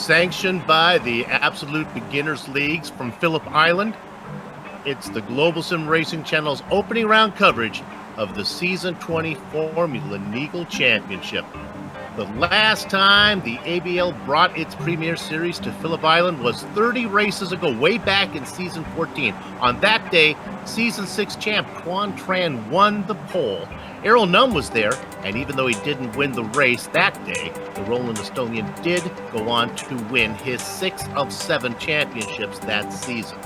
Sanctioned by the Absolute Beginners Leagues from Phillip Island, it's the Global SimRacing Channel's opening round coverage of the Season 20 Formula Neagle Championship. The last time the ABL brought its premier series to Phillip Island was 30 races ago, way back in Season 14. On that day, Season 6 champ Quan Tran won the pole. Errol Nunn was there, and even though he didn't win the race that day, the Roland Estonian did go on to win his 6th of 7 championships that season.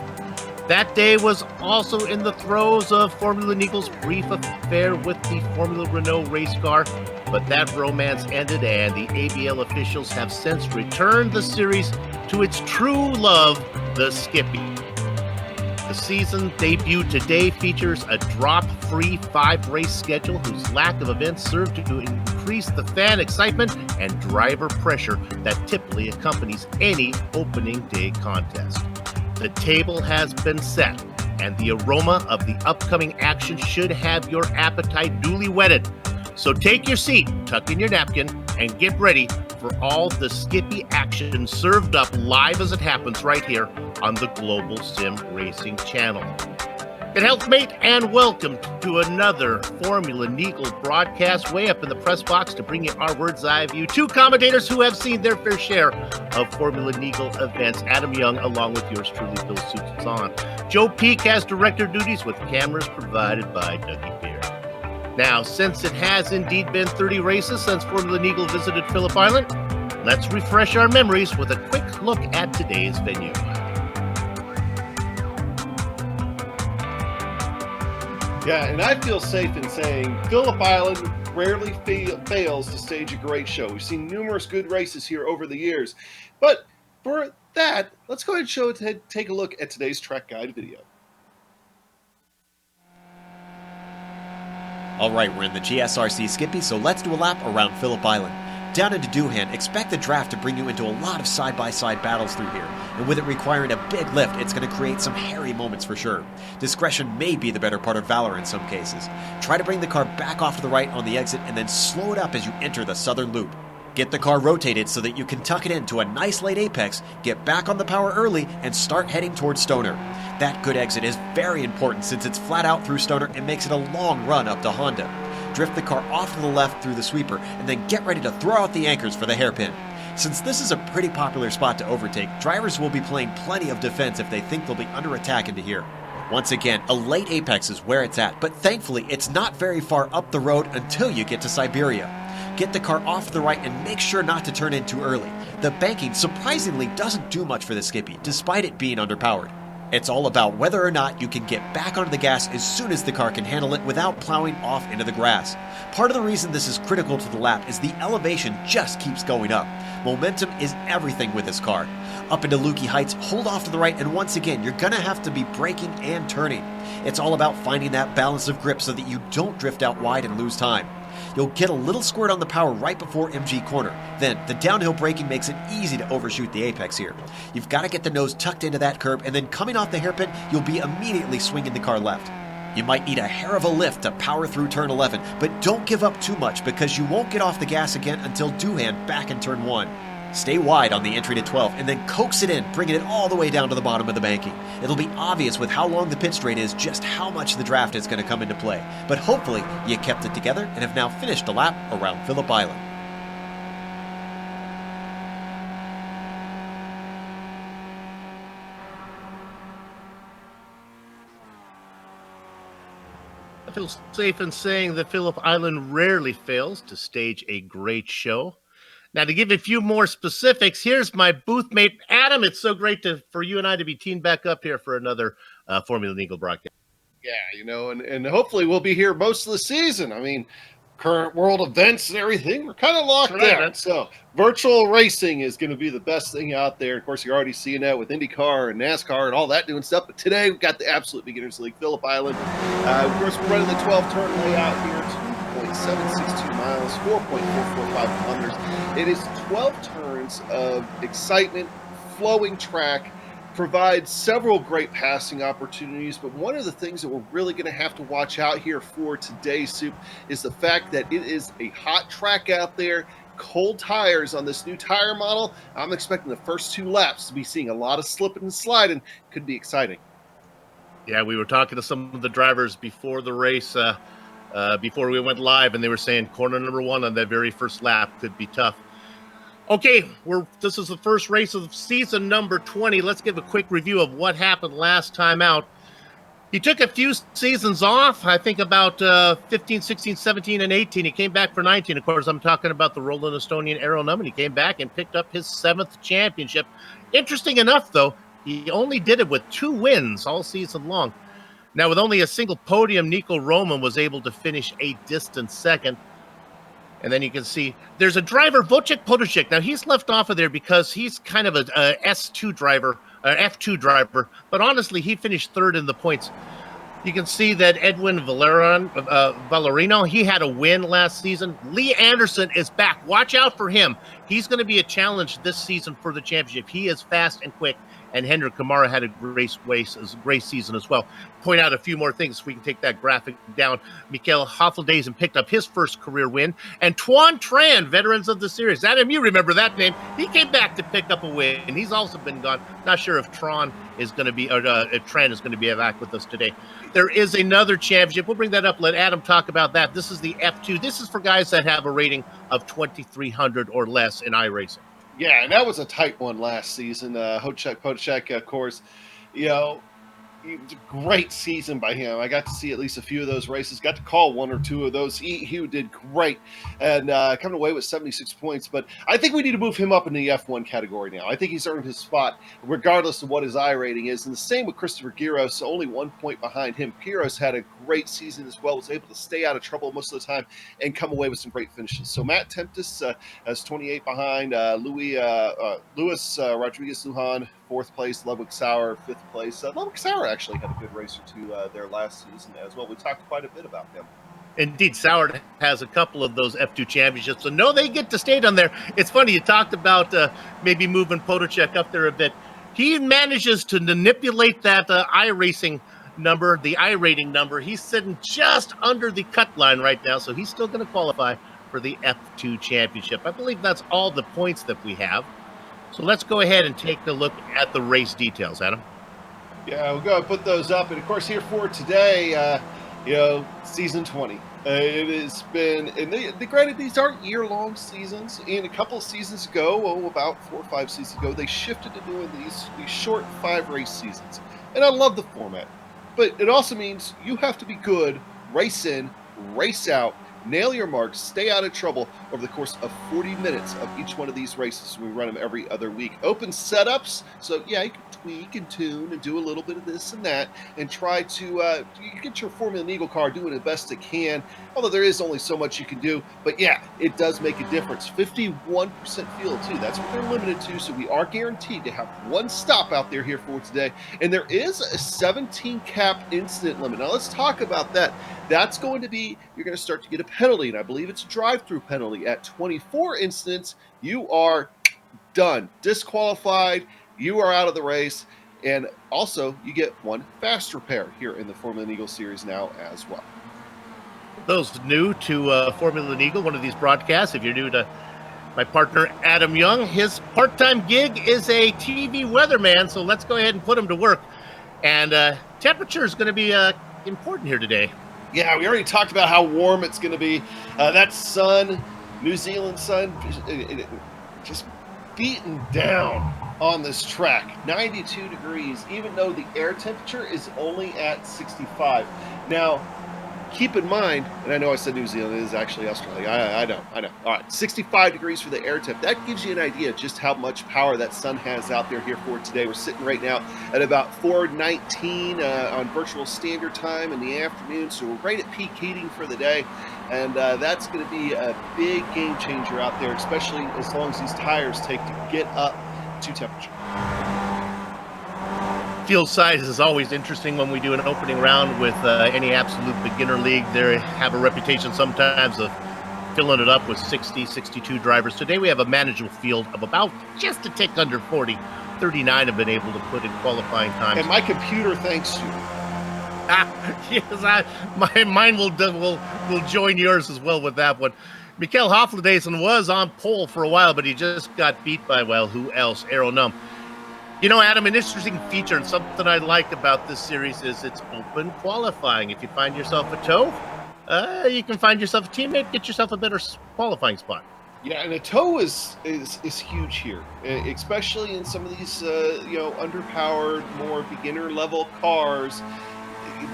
That day was also in the throes of Formula Neagle's brief affair with the Formula Renault race car, but that romance ended and the ABL officials have since returned the series to its true love, the Skippy. The season debut today features a drop-free 5-race schedule whose lack of events served to increase the fan excitement and driver pressure that typically accompanies any opening day contest. The table has been set, and the aroma of the upcoming action should have your appetite duly whetted. So take your seat, tuck in your napkin, and get ready for all the Skippy action served up live as it happens right here on the Global Sim Racing Channel. Good health, mate, and welcome to another Formula Neagle broadcast way up in the press box to bring you our bird's eye view. Two commentators who have seen their fair share of Formula Neagle events. Adam Young, along with yours truly, Bill Suits. Joe Peak has director duties with cameras provided by Dougie Beer. Now, since it has indeed been 30 races since Formula Neagle visited Phillip Island, let's refresh our memories with a quick look at today's venue. Yeah, and I feel safe in saying Phillip Island rarely fails to stage a great show. We've seen numerous good races here over the years. But for that, let's go ahead and take a look at today's track guide video. All right, we're in the GSRC Skippy, so let's do a lap around Phillip Island. Down into Doohan, expect the draft to bring you into a lot of side-by-side battles through here, and with it requiring a big lift, it's going to create some hairy moments for sure. Discretion may be the better part of valor in some cases. Try to bring the car back off to the right on the exit and then slow it up as you enter the southern loop. Get the car rotated so that you can tuck it into a nice late apex, get back on the power early, and start heading towards Stoner. That good exit is very important since it's flat out through Stoner and makes it a long run up to Honda. Drift the car off to the left through the sweeper, and then get ready to throw out the anchors for the hairpin. Since this is a pretty popular spot to overtake, drivers will be playing plenty of defense if they think they'll be under attack into here. Once again, a late apex is where it's at, but thankfully it's not very far up the road until you get to Siberia. Get the car off to the right and make sure not to turn in too early. The banking surprisingly doesn't do much for the Skippy, despite it being underpowered. It's all about whether or not you can get back onto the gas as soon as the car can handle it without plowing off into the grass. Part of the reason this is critical to the lap is the elevation just keeps going up. Momentum is everything with this car. Up into Lukey Heights, hold off to the right, and once again, you're going to have to be braking and turning. It's all about finding that balance of grip so that you don't drift out wide and lose time. You'll get a little squirt on the power right before MG corner. Then, the downhill braking makes it easy to overshoot the apex here. You've got to get the nose tucked into that curb, and then coming off the hairpin, you'll be immediately swinging the car left. You might need a hair of a lift to power through turn 11, but don't give up too much because you won't get off the gas again until Doohan back in turn 1. Stay wide on the entry to 12 and then coax it in, bringing it all the way down to the bottom of the banking. It'll be obvious with how long the pit straight is just how much the draft is going to come into play. But hopefully you kept it together and have now finished a lap around Phillip Island. I feel safe in saying that Phillip Island rarely fails to stage a great show. Now, to give a few more specifics, here's my booth mate, Adam. It's so great for you and I to be teamed back up here for another Formula Neagle broadcast. Yeah, and hopefully we'll be here most of the season. I mean, current world events and everything, we're kind of locked down. So virtual racing is going to be the best thing out there. Of course, you're already seeing that with IndyCar and NASCAR and all that doing stuff. But today, we've got the Absolute Beginners League, Phillip Island. Of course, we're running the 12-turn layout here. 2.762 miles, 4.445 kilometers. It is 12 turns of excitement, flowing track, provides several great passing opportunities, but one of the things that we're really going to have to watch out here for today, Soup, is the fact that it is a hot track out there. cold tires on this new tire model. I'm expecting the first 2 laps to be seeing a lot of slipping and sliding. Could be exciting. Yeah, we were talking to some of the drivers before the race, before we went live, and they were saying corner number 1 on that very first lap could be tough. Okay, this is the first race of season number 20. Let's give a quick review of what happened last time out. He took a few seasons off, I think about 15, 16, 17, and 18. He came back for 19. Of course, I'm talking about the Roland Estonian Aero Num, and he came back and picked up his 7th championship. Interesting enough, though, he only did it with 2 wins all season long. Now, with only a single podium, Nico Roman was able to finish a distant second. And then you can see there's a driver, Wojciech Podolczyk. Now, he's left off of there because he's kind of a S2 driver, F2 driver. But honestly, he finished 3rd in the points. You can see that Edwin Valerino, he had a win last season. Lee Anderson is back. Watch out for him. He's going to be a challenge this season for the championship. He is fast and quick. And Hendrik Kamara had a great season as well. Point out a few more things. We can take that graphic down. Mikael Hoffeldaisen picked up his first career win. And Tuan Tran, veterans of the series. Adam, you remember that name. He came back to pick up a win. And he's also been gone. Not sure if Tran is going to be, or if Tran is going to be back with us today. There is another championship. We'll bring that up. Let Adam talk about that. This is the F2. This is for guys that have a rating of 2,300 or less in iRacing. Yeah, and that was a tight one last season. Wojciech Podolczyk, of course, great season by him. I got to see at least a few of those races. Got to call 1 or 2 of those. He did great and coming away with 76 points. But I think we need to move him up in the F1 category now. I think he's earned his spot regardless of what his I rating is. And the same with Christopher Giros, only 1 point behind him. Giros had a great season as well, was able to stay out of trouble most of the time and come away with some great finishes. So Matt Tempest has 28 behind. Luis Rodriguez-Lujan, 4th place. Ludwig Sauer, 5th place. Ludwig Sauer actually had a good race or 2 there last season as well. We talked quite a bit about him. Indeed, Sauer has a couple of those F2 championships, so no, they get to stay down there. It's funny, you talked about maybe moving Podolczyk up there a bit. He manages to manipulate that iRacing number, the I rating number. He's sitting just under the cut line right now, so he's still going to qualify for the F2 championship. I believe that's all the points that we have. So let's go ahead and take a look at the race details, Adam. Yeah, we'll go and put those up. And, of course, here for today, season 20. It has been, and granted, these aren't year-long seasons. And a couple of seasons ago, about 4 or 5 seasons ago, they shifted to doing these short 5-race seasons. And I love the format. But it also means you have to be good, race in, race out, nail your marks, stay out of trouble over the course of 40 minutes of each one of these races. We run them every other week. Open setups, so yeah, you can tweak and tune and do a little bit of this and that and try to get your Formula Neagle car doing the best it can, although there is only so much you can do. But yeah, it does make a difference. 51% field too, that's what they're limited to, so we are guaranteed to have 1 stop out there here for today. And there is a 17 cap incident limit. Now let's talk about that. That's going to be, you're going to start to get a penalty, and I believe it's a drive-through penalty. At 24 incidents, you are done, disqualified, you are out of the race, and also you get 1 fast repair here in the Formula Neagle series now as well. Those new to Formula Neagle, one of these broadcasts, if you're new to my partner Adam Young, his part-time gig is a TV weatherman, so let's go ahead and put him to work. And temperature is going to be important here today. Yeah, we already talked about how warm it's going to be. That sun, New Zealand sun, just beaten down on this track. 92 degrees, even though the air temperature is only at 65. Now, keep in mind, and I know I said New Zealand, it is actually Australia. I know. All right, 65 degrees for the air temp. That gives you an idea of just how much power that sun has out there here for today. We're sitting right now at about 4:19 on virtual standard time in the afternoon, so we're right at peak heating for the day. And that's going to be a big game changer out there, especially as long as these tires take to get up to temperature. Field size is always interesting when we do an opening round with any absolute beginner league. They have a reputation sometimes of filling it up with 60, 62 drivers. Today we have a manageable field of about just a tick under 40. 39 have been able to put in qualifying times. And my computer thanks you. Yes, mine will join yours as well with that one. Mikael Hofladeson was on pole for a while, but he just got beat by, well, who else? Arrow Num. You know, Adam, an interesting feature and something I like about this series is it's open qualifying. If you find yourself a tow, you can find yourself a teammate, get yourself a better qualifying spot. Yeah, and a tow is huge here, especially in some of these underpowered, more beginner level cars.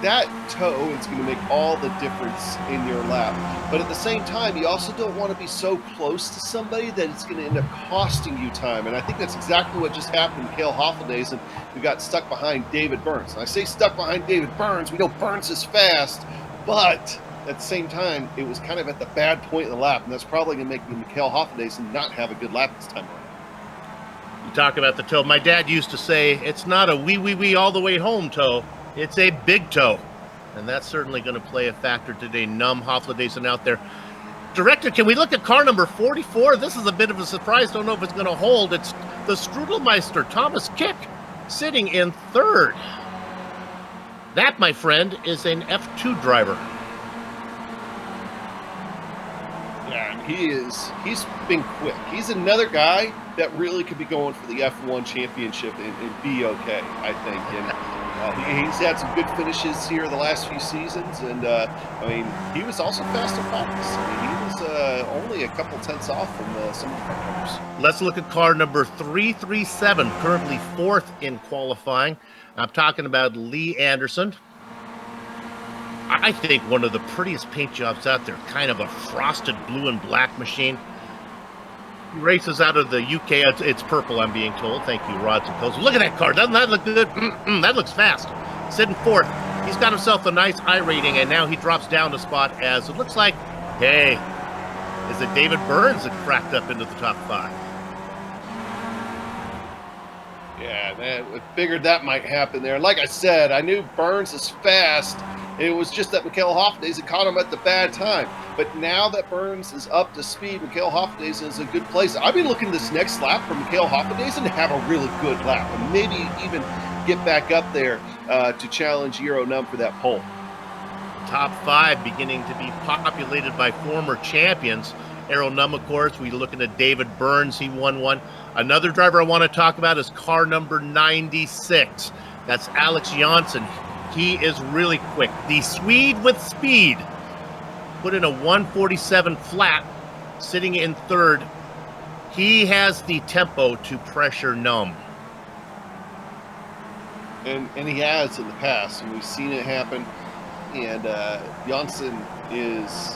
That tow is going to make all the difference in your lap. But at the same time, you also don't want to be so close to somebody that it's going to end up costing you time. And I think that's exactly what just happened to Mikael Hofladeson, who got stuck behind David Burns. And I say stuck behind David Burns. We know Burns is fast, but at the same time, it was kind of at the bad point in the lap. And that's probably going to make Mikael Hofladeson not have a good lap this time around. You talk about the tow. My dad used to say, it's not a wee all the way home tow. It's a big toe, and that's certainly going to play a factor today. Hofladeson out there. Director, can we look at car number 44? This is a bit of a surprise. Don't know if it's going to hold. It's the Strudelmeister, Thomas Kick, sitting in third. That, my friend, is an F2 driver. Yeah, he's been quick. He's another guy that really could be going for the F1 championship and be okay, I think. And he's had some good finishes here the last few seasons, and he was also fast in practice. He was only a couple tenths off from some of the front runners. Let's look at car number 337, currently fourth in qualifying. I'm talking about Lee Anderson. I think one of the prettiest paint jobs out there, kind of a frosted blue and black machine. He races out of the UK. It's purple, I'm being told. Thank you, Rods and Coast. Look at that car. Doesn't that look good? That looks fast. Sitting fourth. He's got himself a nice I rating, and now he drops down a spot as it looks like, hey, is it David Burns that cracked up into the top 5? Yeah, man, I figured that might happen there. Like I said, I knew Burns is fast. It was just that Mikael Hofladeson caught him at the bad time. But now that Burns is up to speed, Mikael Hofladeson is in a good place. I've been looking this next lap for Mikael Hofladeson to have a really good lap and maybe even get back up there to challenge Euro Num for that pole. Top 5 beginning to be populated by former champions. Arrow Num, of course, we're looking at David Burns. He won one. Another driver I want to talk about is car number 96. That's Alex Janssen. He is really quick. The Swede with speed put in a 147 flat, sitting in third. He has the tempo to pressure Num. And he has in the past, and we've seen it happen. And Janssen is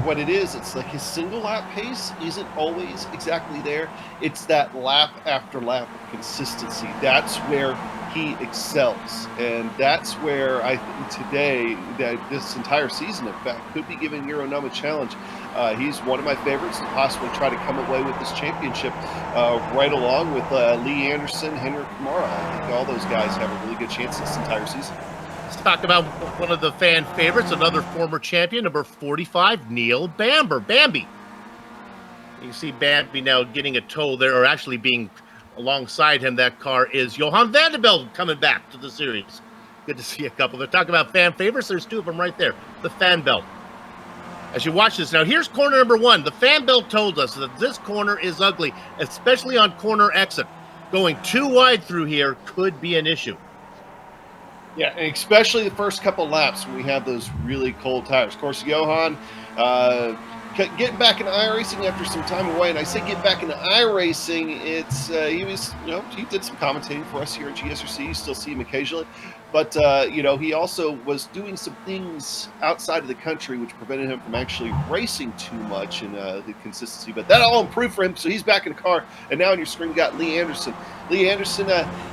what it is. It's like his single lap pace isn't always exactly there. It's that lap after lap of consistency. That's where he excels, and that's where I think today, that this entire season, in fact, could be giving Euro Num a challenge. He's one of my favorites to possibly try to come away with this championship, right along with Lee Anderson, Henrik Kamara. I think all those guys have a really good chance this entire season. Let's talk about one of the fan favorites, another former champion, number 45, Neil Bambi. You see Bambi now getting a tow there, or actually being alongside him. That car is Johan Vanderbilt coming back to the series. Good to see a couple. They're talking about fan favorites. There's 2 of them right there. The fan belt. As you watch this now, here's corner number 1. The fan belt told us that this corner is ugly, especially on corner exit. Going too wide through here could be an issue. Yeah, and especially the first couple laps when we have those really cold tires. Of course, Johan getting back into iRacing after some time away, and I say get back into iRacing, it's he was, he did some commentating for us here at GSRC. You still see him occasionally, but he also was doing some things outside of the country which prevented him from actually racing too much in the consistency. But that all improved for him, so he's back in the car. And now on your screen, you got Lee Anderson. Lee Anderson,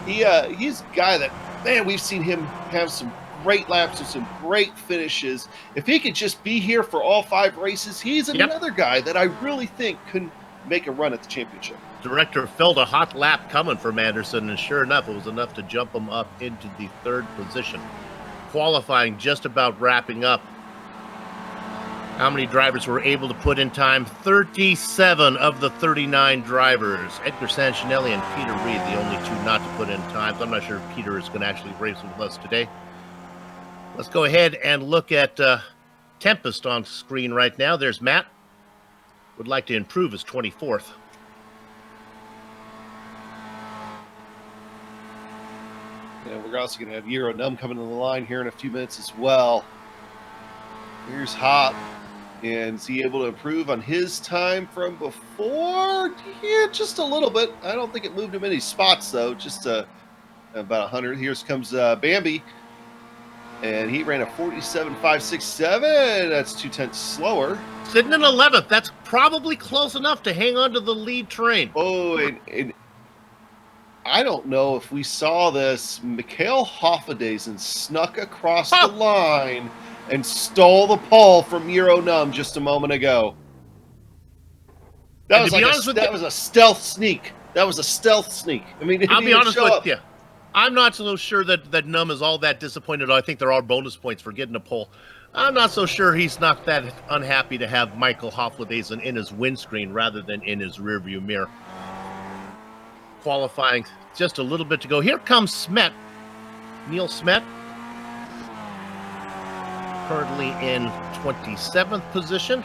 he's a guy that, man, we've seen him have some great laps and some great finishes. If he could just be here for all 5 races, he's another guy that I really think can make a run at the championship. Director felt a hot lap coming from Anderson, and sure enough, it was enough to jump him up into the 3rd position. Qualifying just about wrapping up. How many drivers were able to put in time? 37 of the 39 drivers. Edgar Sanchinelli and Peter Reed, the only 2 not to put in times. I'm not sure if Peter is going to actually race with us today. Let's go ahead and look at Tempest on screen right now. There's Matt. Would like to improve his 24th. And we're also going to have Euro Num coming to the line here in a few minutes as well. Here's Hop. And is he able to improve on his time from before? Yeah, just a little bit. I don't think it moved him any spots, though. Just about 100. Here comes Bambi. And he ran a 47.567. That's 0.2 slower. Sitting in 11th. That's probably close enough to hang on to the lead train. Oh, and I don't know if we saw this. Mikhail Hoffadezen snuck across the line and stole the pole from Euro Num just a moment ago. That was a stealth sneak. That was a stealth sneak. I mean, I'll be honest with you. I'm not so sure that Num is all that disappointed. I think there are bonus points for getting a pole. I'm not so sure he's not that unhappy to have Michael Hoffadezen in his windscreen rather than in his rearview mirror. Qualifying just a little bit to go. Here comes Smet. Neil Smet. Currently in 27th position.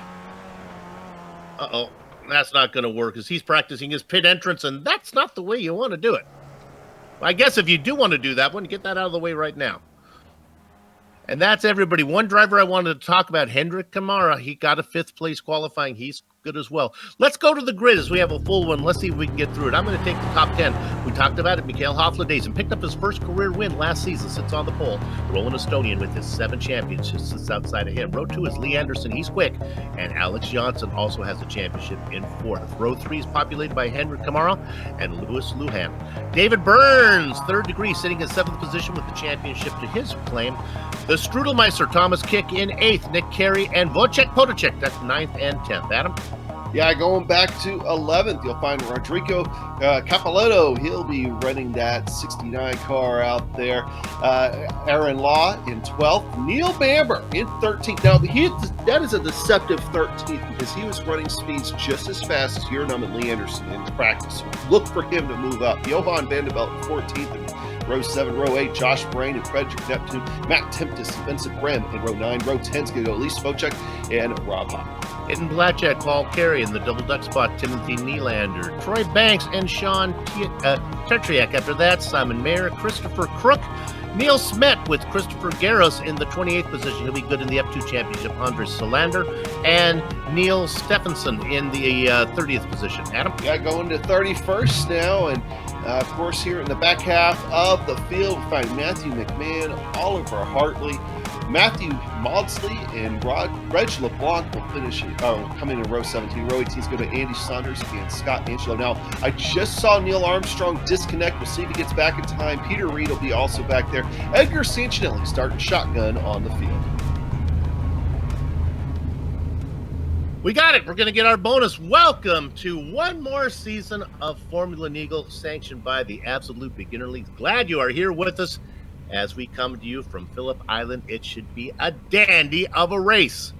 Uh-oh. That's not going to work because he's practicing his pit entrance, and that's not the way you want to do it. I guess if you do want to do that one, get that out of the way right now. And that's everybody. One driver I wanted to talk about, Hendrik Kamara. He got a 5th place qualifying. He's good as well. Let's go to the grid as we have a full one. Let's see if we can get through it. I'm going to take the top 10. We talked about it. Mikhail Hoffadezen picked up his first career win last season, sits on the pole. Roland Estonian with his 7 championships sits outside of him. Row 2 is Lee Anderson. He's quick. And Alex Johnson also has a championship in 4th. Row 3 is populated by Hendrik Kamara and Louis Lujan. David Burns, 3rd degree, sitting in 7th position with the championship to his claim. The Strudelmeister, Thomas Kick in 8th. Nick Carey and Wojciech Potacek, that's 9th and 10th. Adam? Yeah, going back to 11th, you'll find Rodrigo Capoletto. He'll be running that 69 car out there. Aaron Law in 12th. Neil Bamber in 13th. Now, that is a deceptive 13th because he was running speeds just as fast as Num and Lee Anderson in practice. Look for him to move up. Johan Vanderbilt in 14th. And row 7, row 8, Josh Brain and Frederick Neptune. Matt Tempest and Vincent Brem in row 9. Row 10's going to go Elise Spocek and Rob Hop. Hidden Blackjack, Paul Carey in the double duck spot, Timothy Nylander, Troy Banks, and Sean Tertriak. After that, Simon Mayer, Christopher Crook, Neil Smet with Christopher Garros in the 28th position. He'll be good in the F2 Championship. Andres Solander and Neil Stephenson in the 30th position. Adam? Yeah, going to 31st now, and of course here in the back half of the field, we find Matthew McMahon, Oliver Hartley, Matthew Maudsley, and Reg LeBlanc will finish coming in row 17. Row 18 is going to Andy Saunders and Scott Angelo. Now, I just saw Neil Armstrong disconnect. We'll see if he gets back in time. Peter Reed will be also back there. Edgar Sancinelli starting shotgun on the field. We got it. We're going to get our bonus. Welcome to one more season of Formula Neagle, sanctioned by the Absolute Beginner League. Glad you are here with us as we come to you from Phillip Island. It should be a dandy of a race.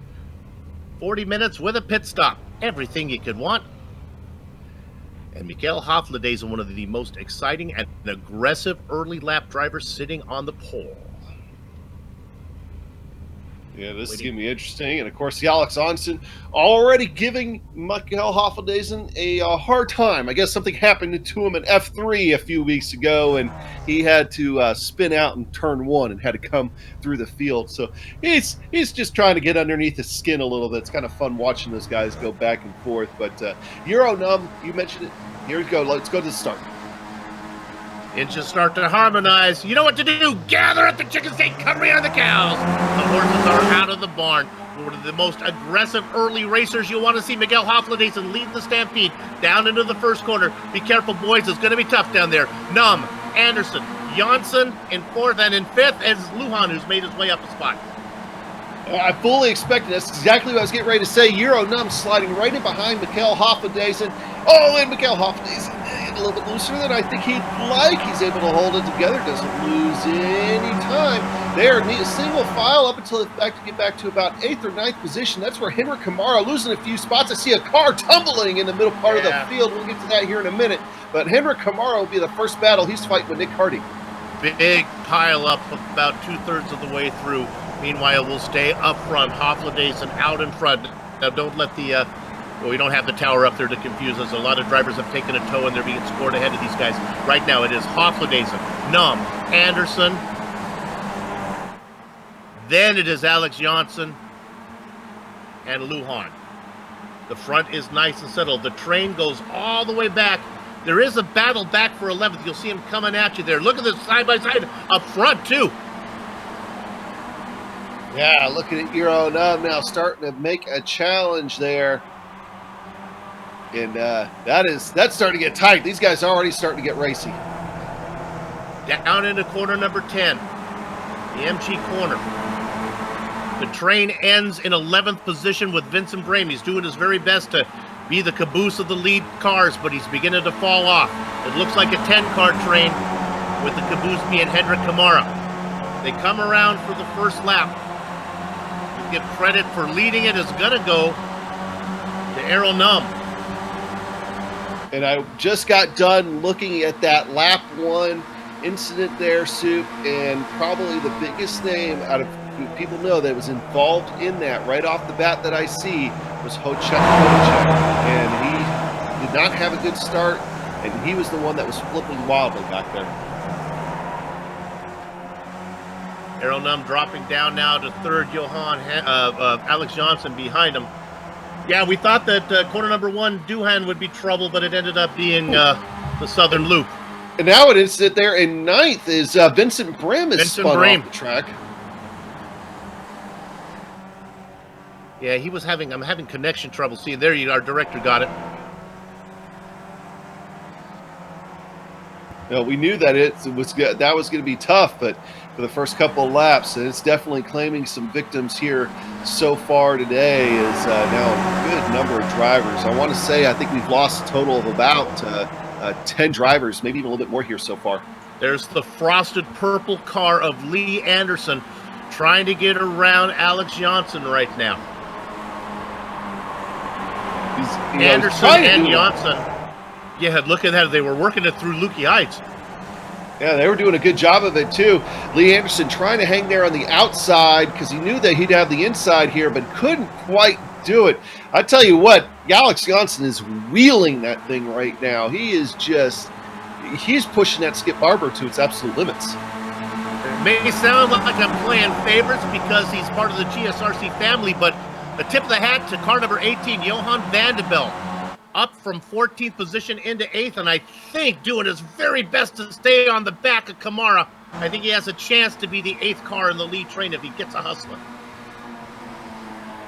40 minutes with a pit stop. Everything you could want. And Mikhail Hoffadezen, one of the most exciting and aggressive early lap drivers sitting on the pole. Yeah, this is going to be interesting. And, of course, the Alex Onsen already giving Mikhail Hoffadezen a hard time. I guess something happened to him in F3 a few weeks ago, and he had to spin out in turn 1 and had to come through the field. So he's just trying to get underneath his skin a little bit. It's kind of fun watching those guys go back and forth. But Euro Num, you mentioned it. Here we go. Let's go to the start. Engines start to harmonize. You know what to do. Gather at the chicken steak, cover on the cows. The horses are out of the barn. One of the most aggressive early racers you'll want to see. Mikhail Hoffadezen leading the stampede down into the first corner. Be careful, boys. It's going to be tough down there. Num, Anderson, Janssen in 4th, and in 5th is Lujan, who's made his way up a spot. I fully expected that's exactly what I was getting ready to say. Euro Num sliding right in behind Mikhail Hoffadezen. Oh, and Mikhail Hoffadezen a little bit looser than I think he'd like. He's able to hold it together, doesn't lose any time. They are single file up until they get back to about 8th or 9th position. That's where Hendrik Kamara losing a few spots. I see a car tumbling in the middle part of the field. We'll get to that here in a minute. But Hendrik Kamara will be the first battle. He's fighting with Nick Hardy. Big pile up about 2/3 of the way through. Meanwhile, we'll stay up front. Hofladeson out in front. Now, don't let the well, we don't have the tower up there to confuse us. A lot of drivers have taken a tow and they're being scored ahead of these guys. Right now, it is Hofladeson, Num, Anderson. Then it is Alex Johnson and Lujan. The front is nice and settled. The train goes all the way back. There is a battle back for 11th. You'll see him coming at you there. Look at this side-by-side up front, too. Yeah, looking at Euro now starting to make a challenge there. And that's starting to get tight. These guys are already starting to get racy. Down into corner number 10. The MG corner. The train ends in 11th position with Vincent Brame. He's doing his very best to be the caboose of the lead cars, but he's beginning to fall off. It looks like a 10-car train with the caboose being Hendrik Kamara. They come around for the first lap. You give credit for leading it is going to go to Errol Num. And I just got done looking at that lap 1 incident there, Soup, and probably the biggest name out of people know that was involved in that right off the bat that I see was Hocek. And he did not have a good start, and he was the one that was flipping wildly back there. Errol Num dropping down now to third. Alex Johnson behind him. Yeah, we thought that corner number 1, Duhan, would be trouble, but it ended up being the Southern Loop. And now it is that there in 9th is Vincent Brim is spun off the track. Yeah, I'm having connection trouble. See, there you, our director got it. No, we knew that that was going to be tough, but for the first couple of laps, and it's definitely claiming some victims here so far today is now a good number of drivers. I want to say I think we've lost a total of about 10 drivers, maybe even a little bit more here so far. There's the frosted purple car of Lee Anderson trying to get around Alex Johnson right now. Anderson and Johnson. Yeah, look at that. They were working it through Lukey Heights. Yeah, they were doing a good job of it, too. Lee Anderson trying to hang there on the outside because he knew that he'd have the inside here, but couldn't quite do it. I tell you what, Alex Johnson is wheeling that thing right now. He's pushing that Skip Barber to its absolute limits. It may sound like I'm playing favorites because he's part of the GSRC family, but a tip of the hat to car number 18, Johan Vandebelt, up from 14th position into 8th, and I think doing his very best to stay on the back of Kamara. I think he has a chance to be the 8th car in the lead train if he gets a hustling.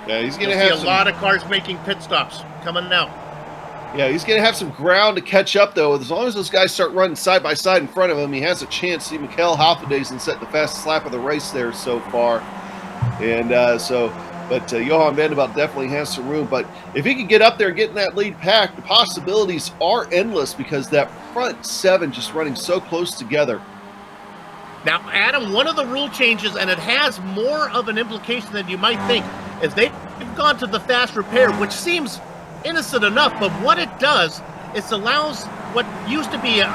Yeah, he's going to have a lot of cars making pit stops coming out. Yeah, he's going to have some ground to catch up, though. As long as those guys start running side by side in front of him, he has a chance. See, Mikael Hofladeson set the fastest lap of the race there so far. And But Johan Vandebelt definitely has some room. But if he can get up there and get in that lead pack, the possibilities are endless because that front 7 just running so close together. Now, Adam, one of the rule changes, and it has more of an implication than you might think, is they've gone to the fast repair, which seems innocent enough, but what it does is allows what used to be a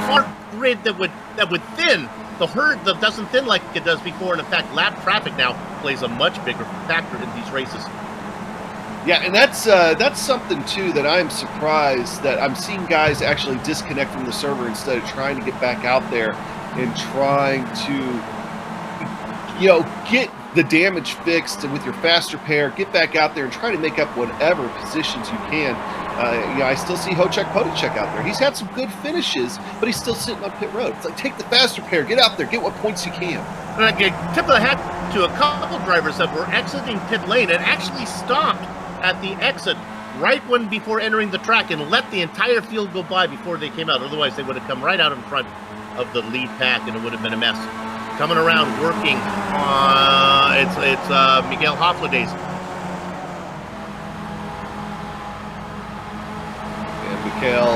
car grid that would thin. The herd that doesn't thin like it does before, and in fact, lap traffic now plays a much bigger factor in these races. Yeah, and that's something too that I'm surprised that I'm seeing guys actually disconnect from the server instead of trying to get back out there and trying to, get the damage fixed and with your fast repair, get back out there and try to make up whatever positions you can. I still see Hocek Podicek out there. He's had some good finishes, but he's still sitting on pit road. It's like, take the fast repair, get out there, get what points you can. And I tip of the hat to a couple drivers that were exiting pit lane and actually stopped at the exit right before entering the track and let the entire field go by before they came out. Otherwise, they would have come right out in front of the lead pack, and it would have been a mess. Coming around, working, it's Mikael Hofladeson. Mikael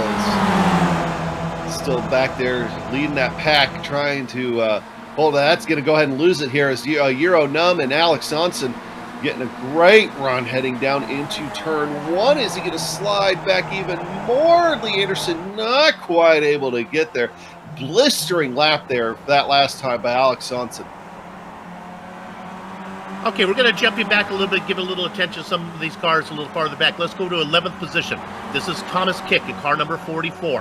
is still back there leading that pack, trying to hold. That's going to go ahead and lose it here as Euro Num and Alex Johnson getting a great run heading down into turn 1. Is he going to slide back even more? Lee Anderson not quite able to get there. Blistering lap there that last time by Alex Johnson. Okay, we're going to jump you back a little bit, give a little attention to some of these cars a little farther back. Let's go to 11th position. This is Thomas Kick in car number 44.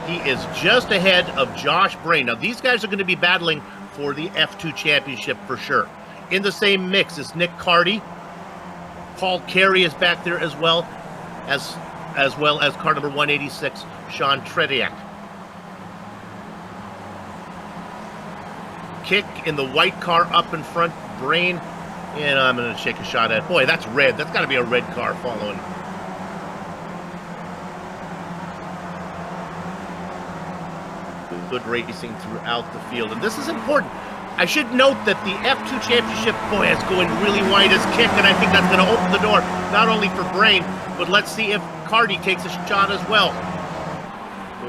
He is just ahead of Josh Brain. Now, these guys are going to be battling for the F2 championship for sure. In the same mix is Nick Carty. Paul Carey is back there as well as car number 186, Sean Trediak. Kick in the white car up in front, Brain, and I'm going to shake a shot at. Boy, that's red. That's got to be a red car following. Good racing throughout the field, and this is important. I should note that the F2 championship, boy, it's going really wide as Kick, and I think that's going to open the door not only for Brain, but let's see if Carty takes a shot as well.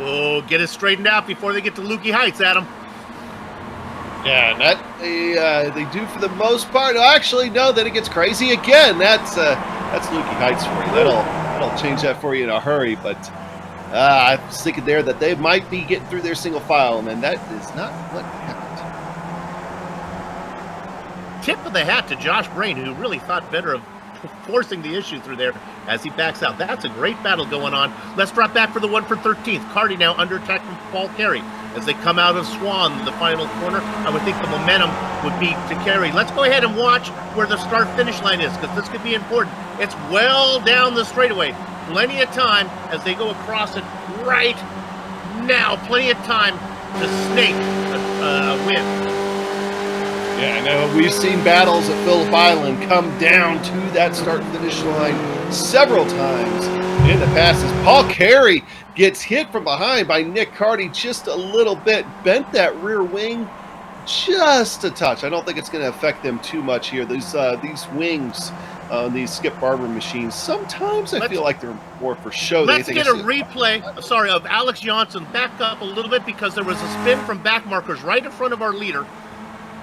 Oh, get it straightened out before they get to Lukey Heights, Adam. Yeah, that they do for the most part. Actually, no, then it gets crazy again. That's Lukey Heights for you. That'll change that for you in a hurry. But I was thinking there that they might be getting through their single file, and that is not what happened. Tip of the hat to Josh Brain, who really thought better of forcing the issue through there as he backs out. That's a great battle going on. Let's drop back for the one for 13th. Carty now under attack from Paul Carey. As they come out of Swan in the final corner, I would think the momentum would be to Carey. Let's go ahead and watch where the start-finish line is, because this could be important. It's well down the straightaway. Plenty of time as they go across it right now. Plenty of time to snake a win. Yeah, I know we've seen battles at Phillip Island come down to that start-finish line several times in the past. As Paul Carey gets hit from behind by Nick Carty just a little bit, bent that rear wing just a touch. I don't think it's going to affect them too much here. These wings on these Skip Barber machines, sometimes I feel like they're more for show. Let's get a replay, of Alex Johnson. Back up a little bit because there was a spin from back markers right in front of our leader.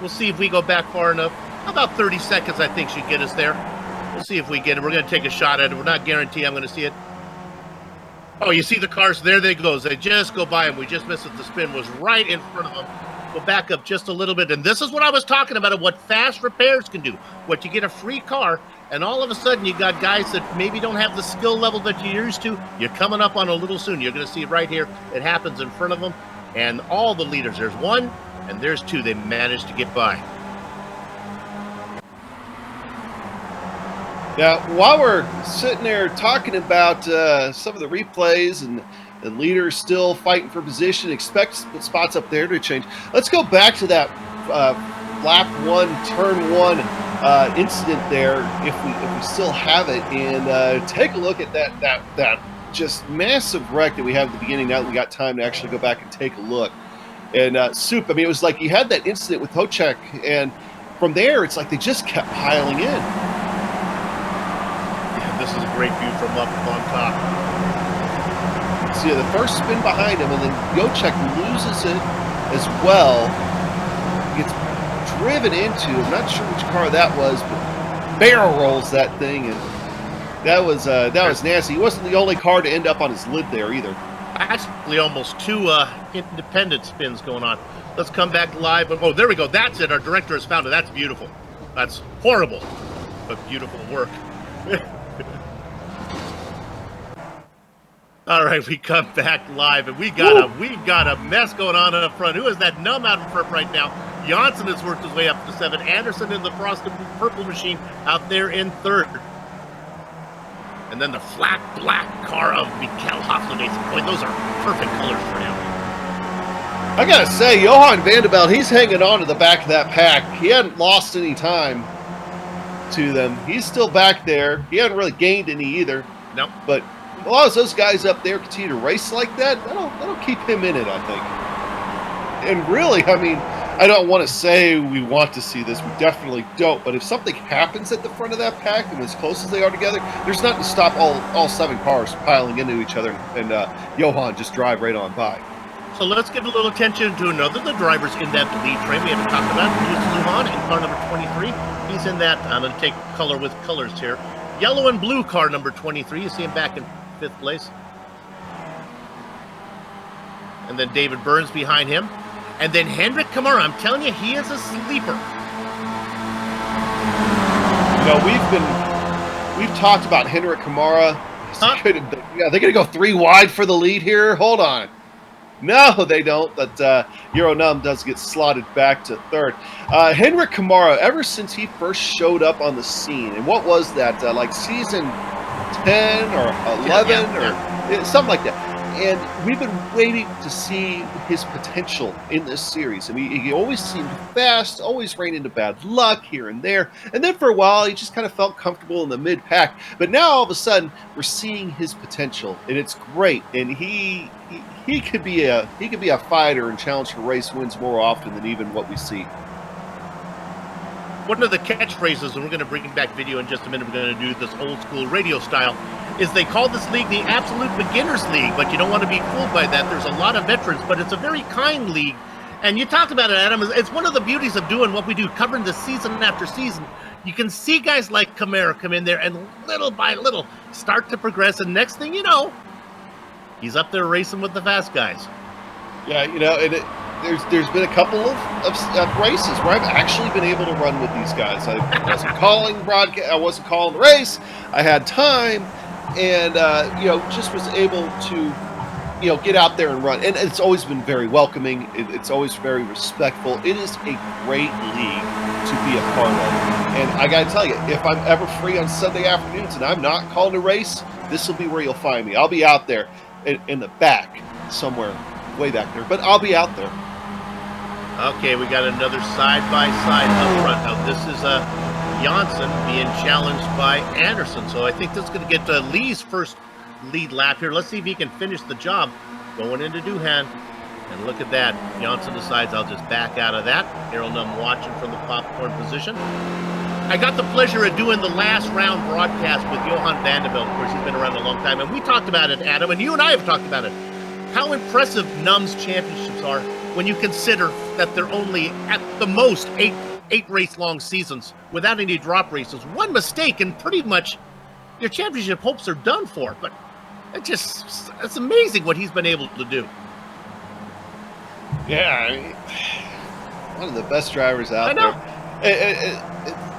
We'll see if we go back far enough. About 30 seconds, I think, should get us there. We'll see if we get it. We're going to take a shot at it. We're not guaranteed I'm going to see it. Oh, you see the cars? There they go. They just go by them. We just missed it. The spin was right in front of them. We'll back up just a little bit. And this is what I was talking about, of what fast repairs can do. What you get a free car, and all of a sudden you got guys that maybe don't have the skill level that you're used to. You're coming up on a little soon. You're going to see right here. It happens in front of them. And all the leaders. There's one. And there's two. They managed to get by. Now, while we're sitting there talking about some of the replays and leaders still fighting for position, expect spots up there to change. Let's go back to that lap one, turn one incident there, if we still have it, and take a look at that just massive wreck that we had at the beginning. Now that we got time to actually go back and take a look. And Soup, I mean, it was like you had that incident with Hocek, and from there, it's like they just kept piling in. Yeah, this is a great view from up on top. See, the first spin behind him, and then Hocek loses it as well. Gets driven into, I'm not sure which car that was, but barrel rolls that thing, and that was nasty. He wasn't the only car to end up on his lid there either. Actually, almost two independent spins going on. Let's come back live. Oh, there we go. That's it. Our director has found it. That's beautiful. That's horrible, but beautiful work. All right, we come back live, and we got a mess going on up front. Who is that numb out in front right now? Janssen has worked his way up to 7. Anderson in the frosted purple machine out there in 3rd. And then the flat black car of Mikael Hofstede. Boy, those are perfect colors for him. I gotta say, Johan Vanderbilt, he's hanging on to the back of that pack. He hadn't lost any time to them. He's still back there. He hadn't really gained any either. No. Nope. But as long as those guys up there continue to race like that, that'll keep him in it, I think. And really, I mean, I don't want to say we want to see this. We definitely don't. But if something happens at the front of that pack, and as close as they are together, there's nothing to stop all 7 cars piling into each other and Johan just drive right on by. So let's give a little attention to another of the drivers in that lead train we haven't talked about. Luis Lujan in car number 23. He's in that. I'm going to take color with colors here. Yellow and blue car number 23. You see him back in 5th place. And then David Burns behind him. And then Hendrik Kamara, I'm telling you, he is a sleeper. we've talked about Henrik Kamara. Huh? They're going to go 3 wide for the lead here. Hold on. No, they don't, but Euronum does get slotted back to third. Henrik Kamara, ever since he first showed up on the scene, and what was that, like season 10 or 11 or something like that. And we've been waiting to see his potential in this series. I mean, he always seemed fast, always ran into bad luck here and there. And then for a while, he just kind of felt comfortable in the mid-pack. But now, all of a sudden, we're seeing his potential, and it's great. And he could be a fighter and challenge for race wins more often than even what we see. One of the catchphrases, and we're going to bring back video in just a minute, we're going to do this old school radio style, is they call this league the Absolute Beginners League, but you don't want to be fooled by that. There's a lot of veterans, but it's a very kind league. And you talked about it, Adam. It's one of the beauties of doing what we do, covering the season after season. You can see guys like Kamara come in there and little by little start to progress, and next thing you know, he's up there racing with the fast guys. Yeah, and there's been a couple of races where I've actually been able to run with these guys. I wasn't calling broadcast. I wasn't calling the race. I had time, and just was able to get out there and run. And it's always been very welcoming. It's always very respectful. It is a great league to be a part of. And I got to tell you, if I'm ever free on Sunday afternoons and I'm not calling a race, this will be where you'll find me. I'll be out there in the back somewhere, way back there, but I'll be out there. Okay, we got another side-by-side up front. Now, this is Janssen being challenged by Anderson. So I think this is going to get Lee's first lead lap here. Let's see if he can finish the job going into Doohan. And look at that. Janssen decides I'll just back out of that. Euronum watching from the popcorn position. I got the pleasure of doing the last round broadcast with Johan Vanderbilt. Of course, he's been around a long time. And we talked about it, Adam, and you and I have talked about it. How impressive NUM's championships are when you consider that they're only at the most eight race long seasons without any drop races. One mistake and pretty much your championship hopes are done for. But it's amazing what he's been able to do. Yeah, I mean, one of the best drivers out there.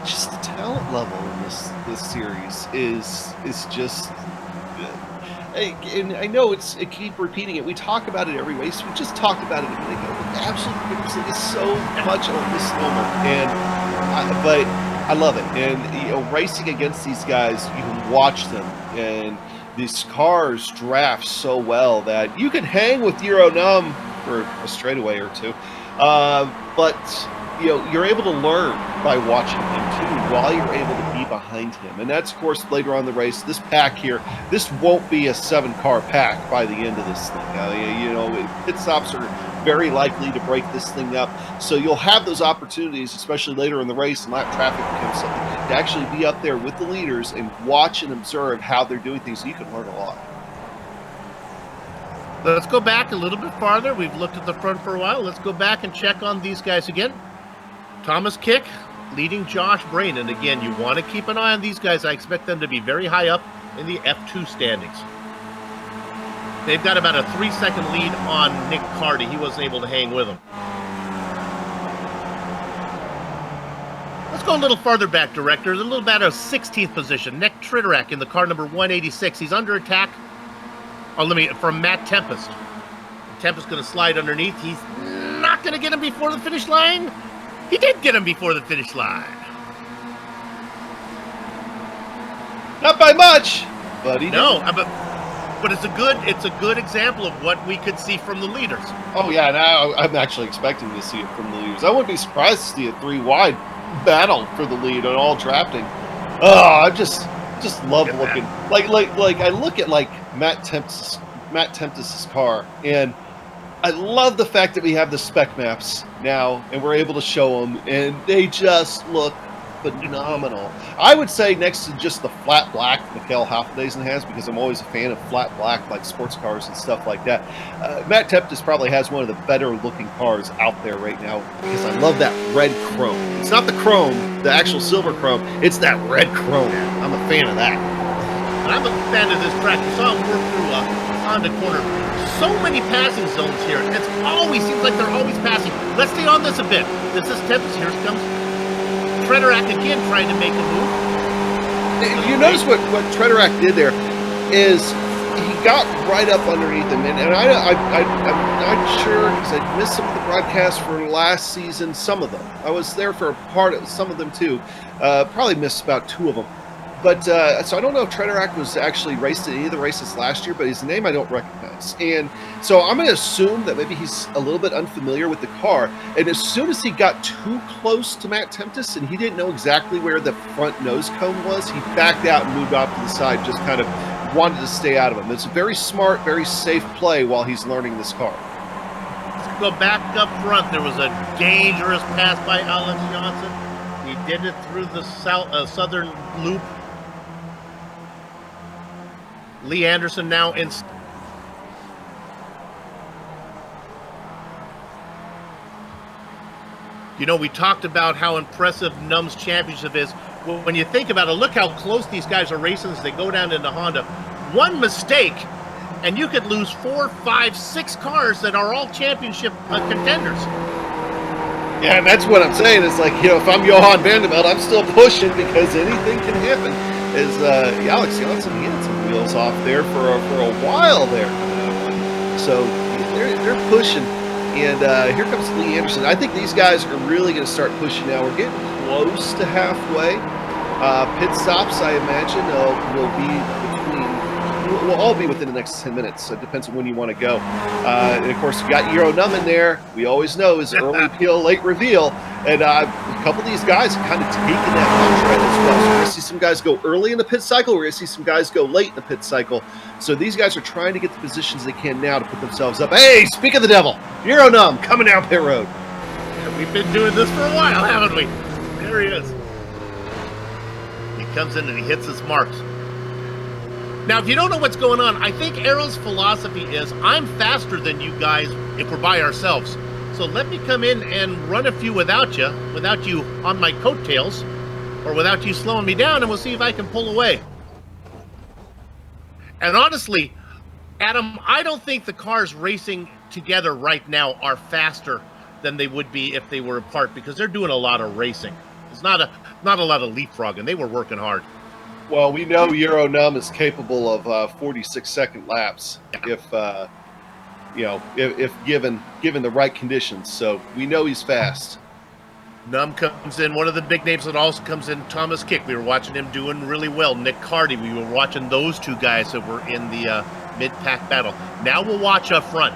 Just the talent level in this series is just. And I know I keep repeating it. We talk about it every race. We just talked about it a minute ago. But the Absolute Beginners League is so much of a misnomer, but I love it. And racing against these guys, you can watch them, and these cars draft so well that you can hang with Euronum for a straightaway or two. But you're able to learn by watching him too, while you're able to be behind him. And that's, of course, later on in the race. This pack here, this won't be a 7-car pack by the end of this thing. Pit stops are very likely to break this thing up. So you'll have those opportunities, especially later in the race, and lap traffic becomes something, to actually be up there with the leaders and watch and observe how they're doing things. So you can learn a lot. Let's go back a little bit farther. We've looked at the front for a while. Let's go back and check on these guys again. Thomas Kick leading Josh Brain. And again, you want to keep an eye on these guys. I expect them to be very high up in the F2 standings. They've got about a 3-second lead on Nick Carty. He wasn't able to hang with him. Let's go a little farther back, Director. A little about a 16th position. Nick Triderak in the car number 186. He's under attack. From Matt Tempest. Tempest going to slide underneath. He's not going to get him before the finish line. He did get him before the finish line. Not by much, but he did. No, but it's a good example of what we could see from the leaders. Oh yeah, now I'm actually expecting to see it from the leaders. I wouldn't be surprised to see a 3-wide battle for the lead on all drafting. Oh, I just love looking like I look at Matt Tempest's car, and I love the fact that we have the spec maps now, and we're able to show them, and they just look phenomenal. I would say next to just the flat black Mikhail Hafnadazen has, because I'm always a fan of flat black, like sports cars and stuff like that. Matt Tempest probably has one of the better looking cars out there right now, because I love that red chrome. It's not the chrome, the actual silver chrome, it's that red chrome. I'm a fan of that. And I'm a fan of this track. You saw him work through Honda corner. So many passing zones here. It always seems like they're always passing. Let's stay on this a bit. This is Tempest. Here comes Triderak again trying to make a move. You notice what Treaderack did there is he got right up underneath him, and I'm not sure because I missed some of the broadcasts for last season. Some of them I was there for a part of some of them too. Probably missed about 2 of them. But so I don't know if Treaderack was actually raced at any of the races last year, but his name I don't recognize. And so I'm going to assume that maybe he's a little bit unfamiliar with the car. And as soon as he got too close to Matt Tempest and he didn't know exactly where the front nose cone was, he backed out and moved off to the side, just kind of wanted to stay out of him. It's a very smart, very safe play while he's learning this car. Let's go back up front. There was a dangerous pass by Alex Johnson. He did it through the southern loop. Lee Anderson now in. You know, we talked about how impressive Num's championship is. Well, when you think about it, look how close these guys are racing as they go down into Honda. One mistake, and you could lose 4, 5, 6 cars that are all championship contenders. Yeah, and that's what I'm saying. It's like, you know, if I'm Johan Vanderbilt, I'm still pushing because anything can happen. As Alex Johnson, he had some wheels off there for a while there. So they're pushing. And here comes Lee Anderson. I think these guys are really going to start pushing now. We're getting close to halfway. Pit stops, I imagine, will all be within the next 10 minutes. So it depends on when you want to go. And of course, you got Euro Num in there. We always know is early peel, late reveal. And a couple of these guys have kind of taken that contract as well. So we're going to see some guys go early in the pit cycle. We're going to see some guys go late in the pit cycle. So these guys are trying to get the positions they can now to put themselves up. Hey, speak of the devil, Euro Num coming down pit road. Yeah, we've been doing this for a while, haven't we? There he is. He comes in and he hits his marks. Now, if you don't know what's going on, I think Aero's philosophy is, I'm faster than you guys if we're by ourselves. So let me come in and run a few without you on my coattails, or without you slowing me down, and we'll see if I can pull away. And honestly, Adam, I don't think the cars racing together right now are faster than they would be if they were apart, because they're doing a lot of racing. It's not a lot of leapfrogging. They were working hard. Well, we know Euro Num is capable of 46-second laps if given the right conditions. So we know he's fast. Num comes in. One of the big names that also comes in, Thomas Kick. We were watching him doing really well. Nick Carty. We were watching those two guys that were in the mid-pack battle. Now we'll watch up front.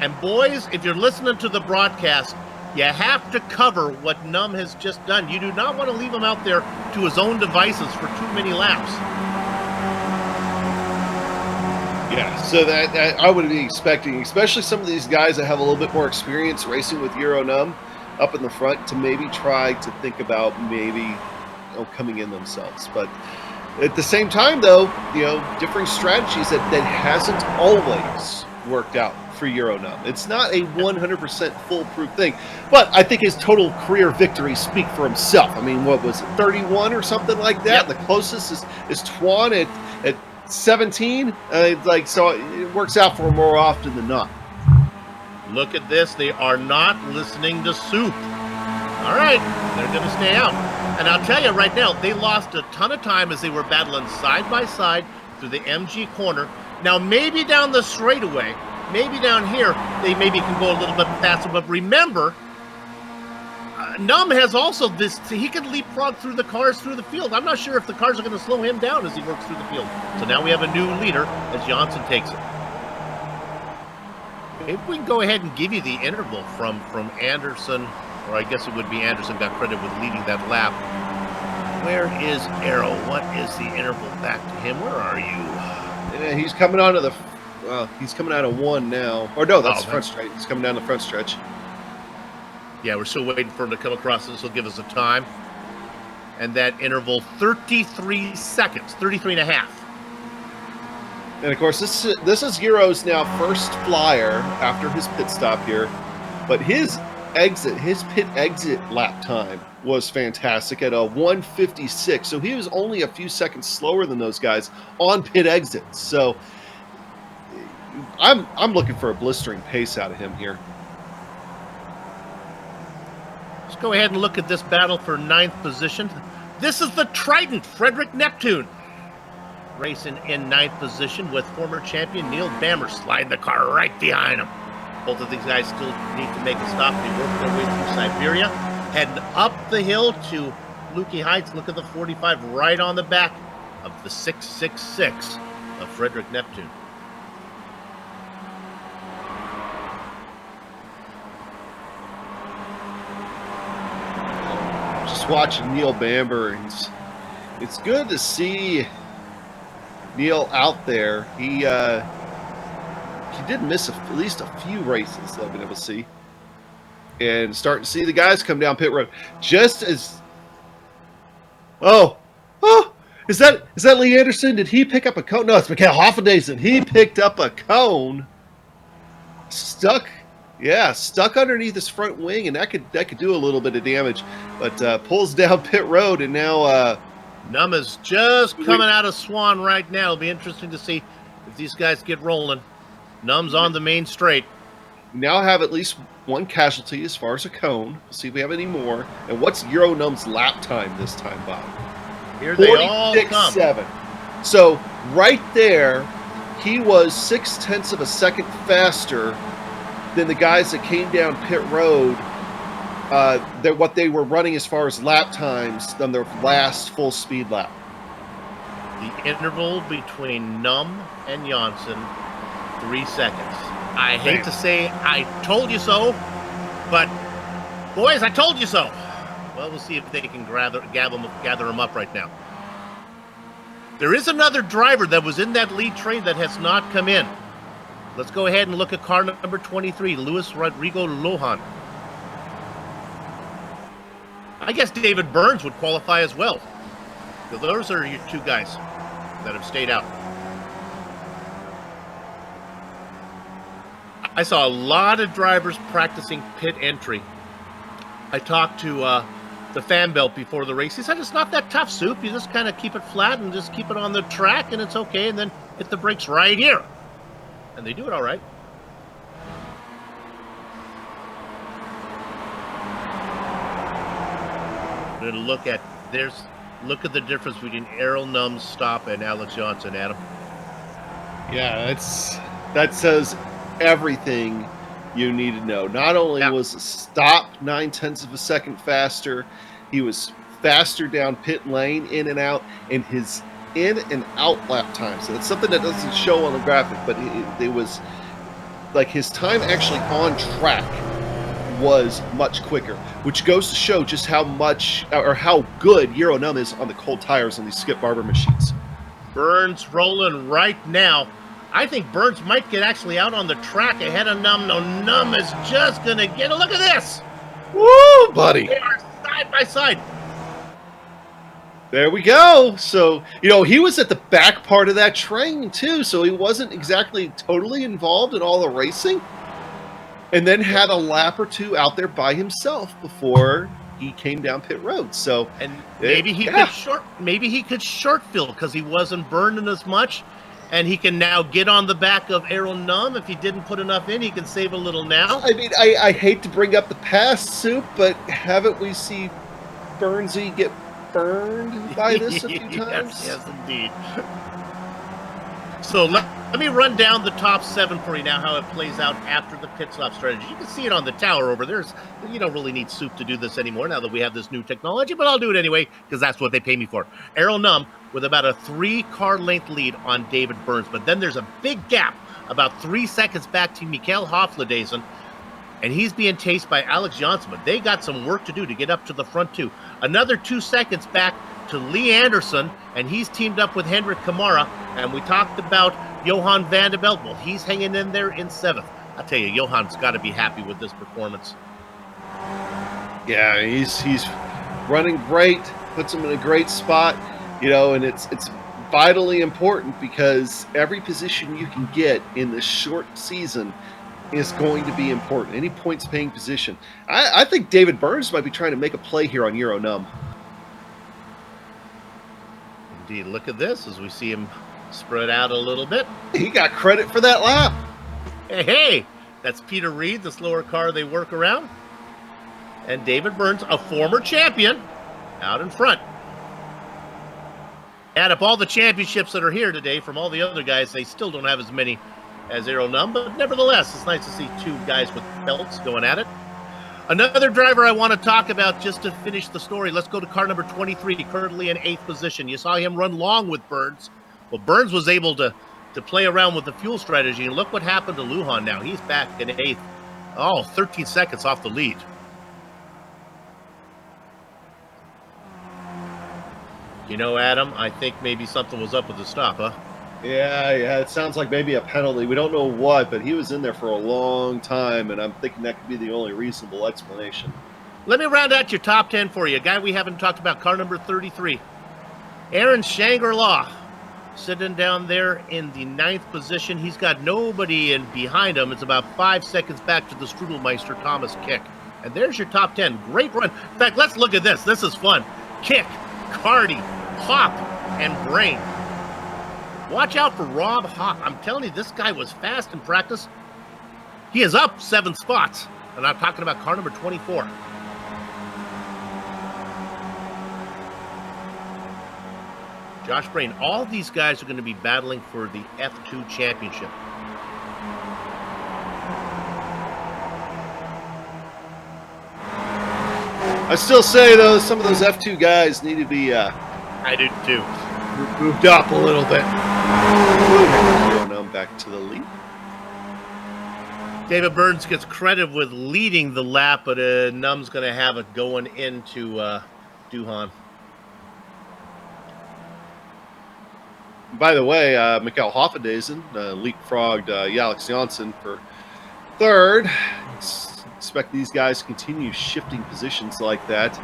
And boys, if you're listening to the broadcast, you have to cover what Num has just done. You do not want to leave him out there to his own devices for too many laps. Yeah, so that I would be expecting, especially some of these guys that have a little bit more experience racing with Euro Num up in the front, to maybe try to think about coming in themselves. But at the same time, though, differing strategies that hasn't always worked out for Euro Num. It's not a 100% foolproof thing, but I think his total career victories speak for himself. I mean, what was it, 31 or something like that? Yep. The closest is Twan at 17. So it works out for him more often than not. Look at this. They are not listening to Soup. All right, they're going to stay out. And I'll tell you right now, they lost a ton of time as they were battling side by side through the MG corner. Now, maybe down the straightaway, maybe down here, they maybe can go a little bit faster. But remember, Num has also this, he can leapfrog through the cars through the field. I'm not sure if the cars are going to slow him down as he works through the field. So now we have a new leader as Johnson takes it. Maybe we can go ahead and give you the interval from Anderson, or I guess it would be Anderson got credit with leading that lap. Where is Arrow? What is the interval back to him? Where are you? Yeah, he's coming out of he's coming out of 1 now. Or no, that's the front stretch. He's coming down the front stretch. Yeah, we're still waiting for him to come across. This will give us a time. And that interval, 33 seconds, 33 and a half. And of course, this is Euro's now first flyer after his pit stop here. But his pit exit lap time was fantastic at a 1:56. So he was only a few seconds slower than those guys on pit exits. So I'm looking for a blistering pace out of him here. Let's go ahead and look at this battle for 9th position. This is the Trident, Frederick Neptune. Racing in 9th position with former champion Neil Bammer sliding the car right behind him. Both of these guys still need to make a stop. They work their way through Siberia, heading up the hill to Lukey Heights. Look at the 45 right on the back of the 666 of Frederick Neptune. Just watching Neil Bamber, and it's good to see Neil out there. He did miss at least a few races that I've been able to see, and starting to see the guys come down pit road. Just as is that Lee Anderson? Did he pick up a cone? No, it's Mikael Hoffendaisen. He picked up a cone, stuck underneath his front wing, and that could do a little bit of damage. But pulls down pit road, and now Num is just coming out of Swan right now. It'll be interesting to see if these guys get rolling. Num's on the main straight. We now have at least one casualty as far as a cone. We'll see if we have any more. And what's Euro Num's lap time this time, Bob? Here they all come. 46.7. So right there, he was 0.6 of a second faster than the guys that came down pit road. What they were running as far as lap times than their last full speed lap. The interval between Num and Janssen, 3 seconds. I hate to say I told you so, but boys, I told you so. Well, we'll see if they can gather them up right now. There is another driver that was in that lead train that has not come in. Let's go ahead and look at car number 23, Luis Rodrigo Lohan. I guess David Burns would qualify as well. So those are your two guys that have stayed out. I saw a lot of drivers practicing pit entry. I talked to the fan belt before the race. He said it's not that tough, Soup. You just kind of keep it flat and just keep it on the track, and it's okay, and then hit the brakes right here. And they do it all right. We're going to look at the difference between Errol Num's stop and Alex Johnson, Adam. Yeah, that says everything you need to know. Not only was the stop 0.9 of a second faster, he was faster down pit lane, in and out, and his in and out lap time. So that's something that doesn't show on the graphic, but it was like his time actually on track was much quicker, which goes to show just how much or how good Euro Num is on the cold tires on these Skip Barber machines. Burns rolling right now. I think Burns might get actually out on the track ahead of Num. No, Num is just going to get a look at this. Woo, buddy. They are side by side. There we go. So, he was at the back part of that train, too, so he wasn't exactly totally involved in all the racing. And then had a lap or two out there by himself before he came down pit road. So, and maybe he could short fill because he wasn't burning as much, and he can now get on the back of Errol Num. If he didn't put enough in, he can save a little now. I mean, I hate to bring up the past, Soup, but haven't we seen Burnsy get burned by this a few times? Yes, indeed. So let me run down the top 7 for you now, how it plays out after the pit stop strategy. You can see it on the tower over there. You don't really need Soup to do this anymore now that we have this new technology, but I'll do it anyway because that's what they pay me for. Errol Num with about a 3-car length lead on David Burns, but then there's a big gap, about 3 seconds back to Mikael Hoffendaisen, and he's being chased by Alex Johnson, but they got some work to do to get up to the front too. Another 2 seconds back to Lee Anderson, and he's teamed up with Hendrik Kamara, and we talked about Johan van der Belt. Well, he's hanging in there in 7th. I'll tell you, Johan's got to be happy with this performance. Yeah, he's running great, puts him in a great spot, and it's vitally important because every position you can get in this short season is going to be important. Any points paying position. I think David Burns might be trying to make a play here on Euro Num. Indeed, look at this as we see him spread out a little bit. He got credit for that lap. Hey, that's Peter Reed, the slower car they work around. And David Burns, a former champion, out in front. Add up all the championships that are here today from all the other guys, they still don't have as many as Aero Num, but nevertheless, it's nice to see two guys with belts going at it. Another driver I want to talk about just to finish the story. Let's go to car number 23, currently in 8th position. You saw him run long with Burns. Well, Burns was able to play around with the fuel strategy, and look what happened to Lujan now. He's back in 8th. Oh, 13 seconds off the lead. You know, Adam, I think maybe something was up with the stop, huh? Yeah, it sounds like maybe a penalty. We don't know what, but he was in there for a long time, and I'm thinking that could be the only reasonable explanation. Let me round out your top 10 for you. A guy we haven't talked about, car number 33. Aaron Shangri-La, sitting down there in the 9th position. He's got nobody in behind him. It's about 5 seconds back to the Strudelmeister Thomas Kick. And there's your top 10. Great run. In fact, let's look at this. This is fun. Kick, Cardi, Hop, and Brain. Watch out for Rob Hop. I'm telling you, this guy was fast in practice. He is up 7 spots. And I'm talking about car number 24. Josh Brain. All these guys are going to be battling for the F2 championship. I still say, though, some of those F2 guys need to be... I do, too. Moved up a little bit. Back to the lead. David Burns gets credit with leading the lap, but Num's going to have it going into Duhan. By the way, Mikael Hoffendazen leapfrogged Alex Janssen for 3rd. Expect these guys to continue shifting positions like that.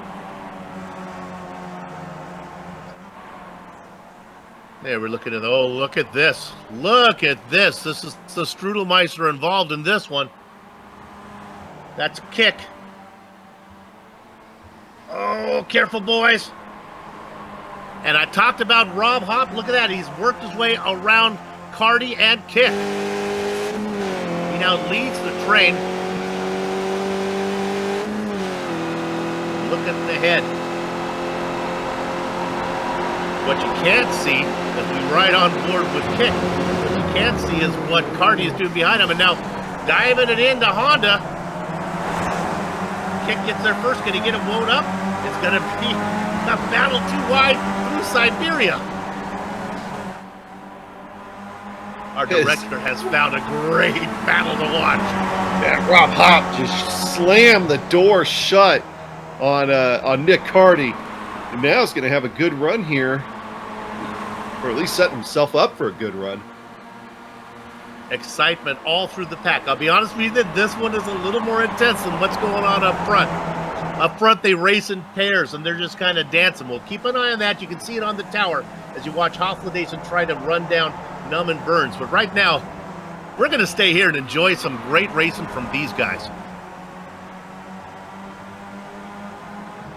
There, we're looking at, oh, look at this. Look at this. This is the Strudelmeister involved in this one. That's a kick. Oh, careful, boys. And I talked about Rob Hop. Look at that. He's worked his way around Cardi and Kick. He now leads the train. Look at the head. What you can't see, as we ride on board with Kick, what you can't see is what Cardi is doing behind him. And now diving it into Honda. Kick gets there first. Can he get it wound up? It's going to be a battle too wide through Siberia. Our director has found a great battle to watch. Yeah, Rob Hop just slammed the door shut on Nick Cardi. And now he's going to have a good run here. Or at least setting himself up for a good run. Excitement all through the pack. I'll be honest with you, this one is a little more intense than what's going on up front. Up front, they race in pairs, and they're just kind of dancing. Well, keep an eye on that. You can see it on the tower as you watch Hoffendazen try to run down Num and Burns. But right now, we're going to stay here and enjoy some great racing from these guys.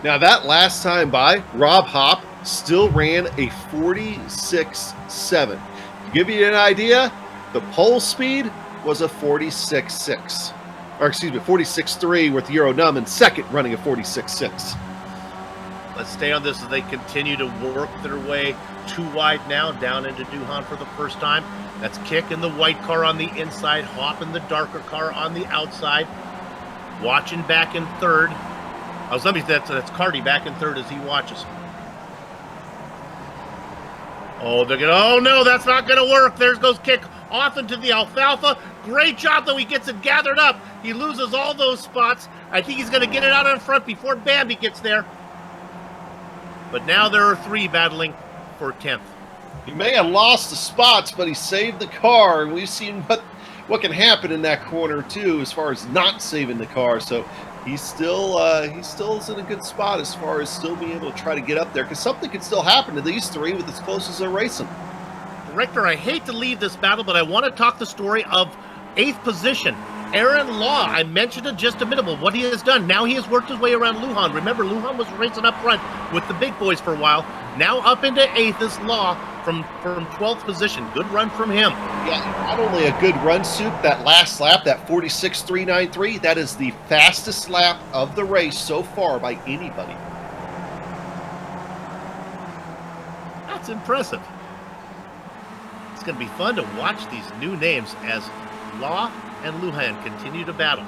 Now, that last time by, Rob Hop still ran a 46.7. To give you an idea, the pole speed was a 46.6. Or excuse me, 46.3 with Euro Num and second running a 46.6. Let's stay on this as they continue to work their way too wide now down into Duhan for the first time. That's Kick in the white car on the inside, Hop in the darker car on the outside. Watching back in 3rd. That's Cardi back in 3rd as he watches. Oh, they're gonna. Oh no, that's not gonna work. There goes Kick off into the alfalfa. Great job though. He gets it gathered up. He loses all those spots. I think he's gonna get it out in front before Bambi gets there. But now there are 3 battling for 10th. He may have lost the spots, but he saved the car, and we've seen what can happen in that corner too, as far as not saving the car. So he's still is in a good spot as far as still being able to try to get up there, because something can still happen to these 3 with as close as they're racing. Director, I hate to leave this battle, but I want to talk the story of 8th position. Aaron Law, I mentioned it just a minute ago, what he has done. Now he has worked his way around Lujan. Remember, Lujan was racing up front with the big boys for a while. Now up into 8th is Law from 12th position. Good run from him. Yeah, not only a good run, Soup, that last lap, that 46.393, that is the fastest lap of the race so far by anybody. That's It's impressive. It's going to be fun to watch these new names as Law and Lujan continue to battle.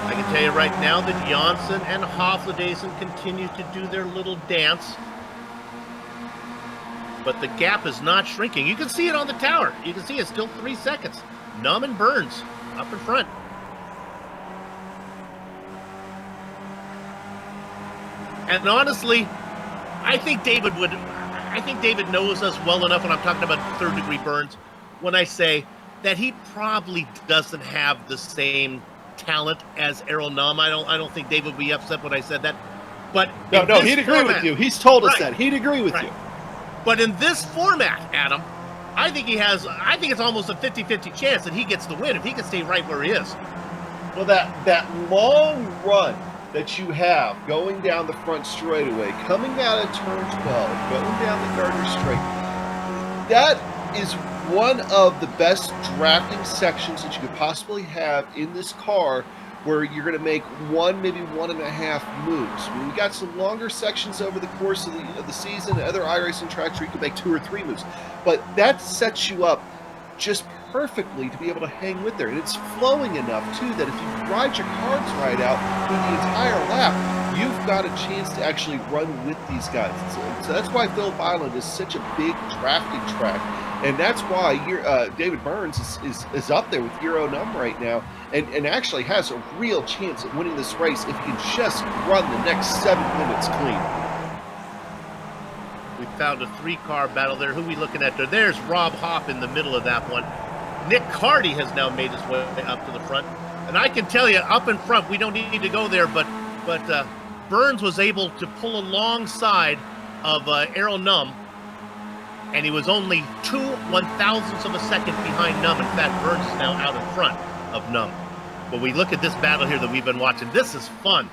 I can tell you right now that Janssen and Hofladezen continue to do their little dance. But the gap is not shrinking. You can see it on the tower. You can see it's still 3 seconds. Num and Burns up in front. And honestly, I think David knows us well enough when I'm talking about third-degree burns when I say that he probably doesn't have the same talent as Errol Num. I don't think David would be upset when I said that. But no, he'd agree with you. He's told us that. He'd agree with you. But in this format, Adam, I think it's almost a 50-50 chance that he gets the win if he can stay right where he is. Well, that long run that you have going down the front straightaway, coming out of turn 12, going down the Gardner Straight, that is one of the best drafting sections that you could possibly have in this car, where you're going to make one, maybe 1.5 moves. We got some longer sections over the course of the season, other iRacing tracks where you can make 2 or 3 moves. But that sets you up just perfectly to be able to hang with there. And it's flowing enough, too, that if you ride your cards right out through the entire lap, you've got a chance to actually run with these guys. So that's why Phillip Island is such a big drafting track. And that's why David Burns is up there with Euro Num right now, and actually has a real chance at winning this race if he can just run the next 7 minutes clean. We found a 3-car battle there. Who are we looking at there? There's Rob Hopp in the middle of that one. Nick Carty has now made his way up to the front. And I can tell you, up in front, we don't need to go there, but Burns was able to pull alongside of Errol Num, and he was only 2 1/1000ths of a second behind Num. In fact, Burns is now out in front of Num. But we look at this battle here that we've been watching. This is fun.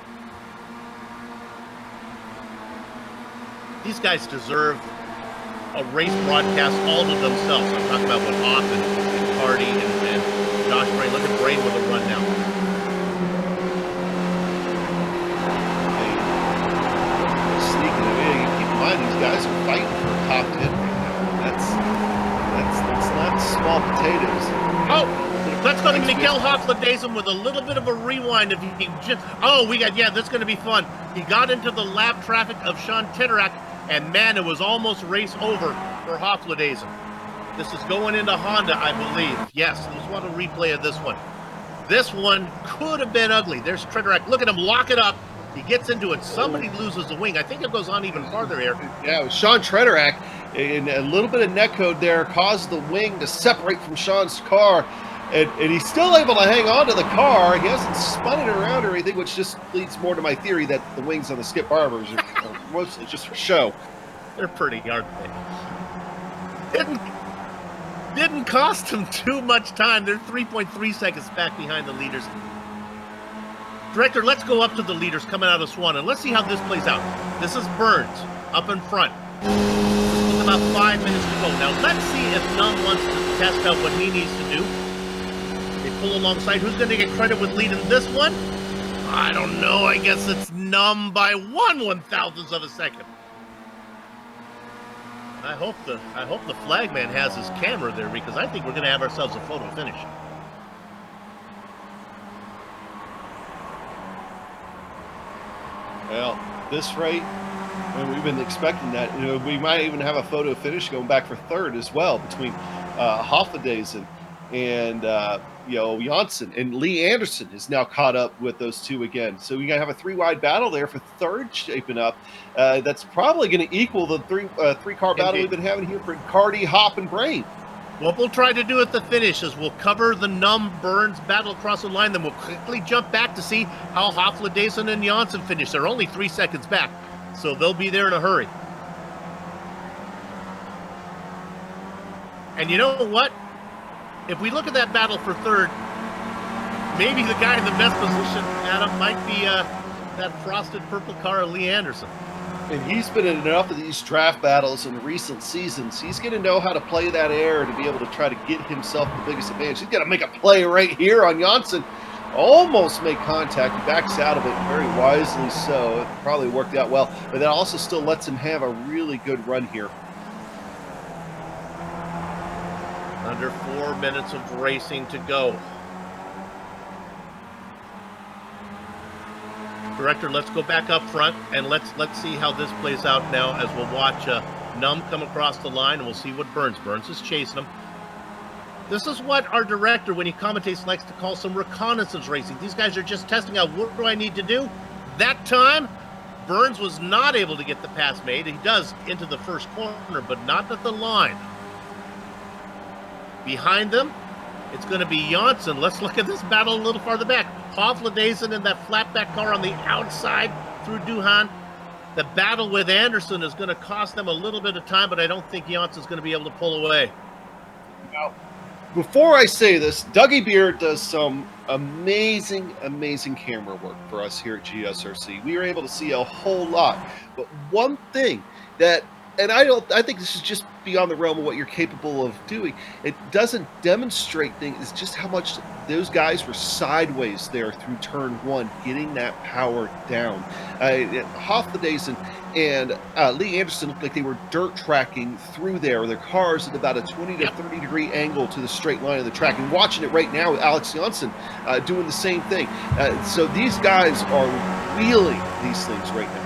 These guys deserve a race broadcast all to themselves. I'm talking about what Hoff and Hardy and Josh Brain. Look at Brain with a run now. Sneaking away. Keep in mind, these guys are fighting for a top 10 right now. That's not small potatoes. Oh, let's go to Neagle Cup with a little bit of a rewind. If he just, that's going to be fun. He got into the lap traffic of Sean Tederack, and man, it was almost race over for Hofladezen. This is going into Honda, I believe. Yes, let's want a replay of this one. This one could have been ugly. There's Tederack. Look at him lock it up. He gets into it. Somebody loses the wing. I think it goes on even farther here. Yeah, it was Sean Tederack. And a little bit of netcode there caused the wing to separate from Sean's car. And he's still able to hang on to the car. He hasn't spun it around or anything, which just leads more to my theory that the wings on the Skip Barbers are mostly just for show. They're pretty, aren't they? Didn't cost him too much time. They're 3.3 seconds back behind the leaders. Director, let's go up to the leaders coming out of Swan, and let's see how this plays out. This is Burns up in front. With about 5 minutes to go. Now, let's see if Num wants to test out what he needs to do. They pull alongside. Who's going to get credit with leading this one? I don't know. I guess it's Num by 1 1/1000th of a second. I hope the flagman has his camera there, because I think we're going to have ourselves a photo finish. Well, this rate, we've been expecting that. We might even have a photo finish going back for third as well between Hofladezen and Janssen, and Lee Anderson is now caught up with those two again. So we're gonna have a 3-wide battle there for third shaping up. That's probably going to equal the three-car battle we've been having here for Carty, Hop, and Brain. What we'll try to do at the finish is we'll cover the Num Burns battle across the line, then we'll quickly jump back to see how Hofladezen and Janssen finish. They're only 3 seconds back, so they'll be there in a hurry. And you know what? If we look at that battle for third, maybe the guy in the best position, Adam, might be that frosted purple car of Lee Anderson. And he's been in enough of these draft battles in recent seasons. He's going to know how to play that air to be able to try to get himself the biggest advantage. He's got to make a play right here on Janssen. almost make contact. He backs out of it very wisely, so it probably worked out well. But that also still lets him have a really good run here. Under 4 minutes of racing to go. Director, let's go back up front and let's see how this plays out now as we'll watch Num come across the line, and we'll see what Burns is chasing him. This is what our director, when he commentates, likes to call some reconnaissance racing. These guys are just testing out, what do I need to do? That time, Burns was not able to get the pass made. He does into the first corner, but not at the line. Behind them, it's going to be Janssen. Let's look at this battle a little farther back. Hofladezen in that flatback car on the outside through Duhan. The battle with Anderson is going to cost them a little bit of time, but I don't think Janssen's going to be able to pull away. Now, before I say this, Dougie Beard does some amazing camera work for us here at GSRC. We were able to see a whole lot. But one thing that, and I think this is just beyond the realm of what you're capable of doing. It doesn't demonstrate things. It's just how much those guys were sideways there through turn one, getting that power down. Hofladezen and Lee Anderson looked like they were dirt tracking through there. Their cars at about a 20 to 30 degree angle to the straight line of the track. And watching it right now with Alex Janssen doing the same thing. So these guys are wheeling these things right now.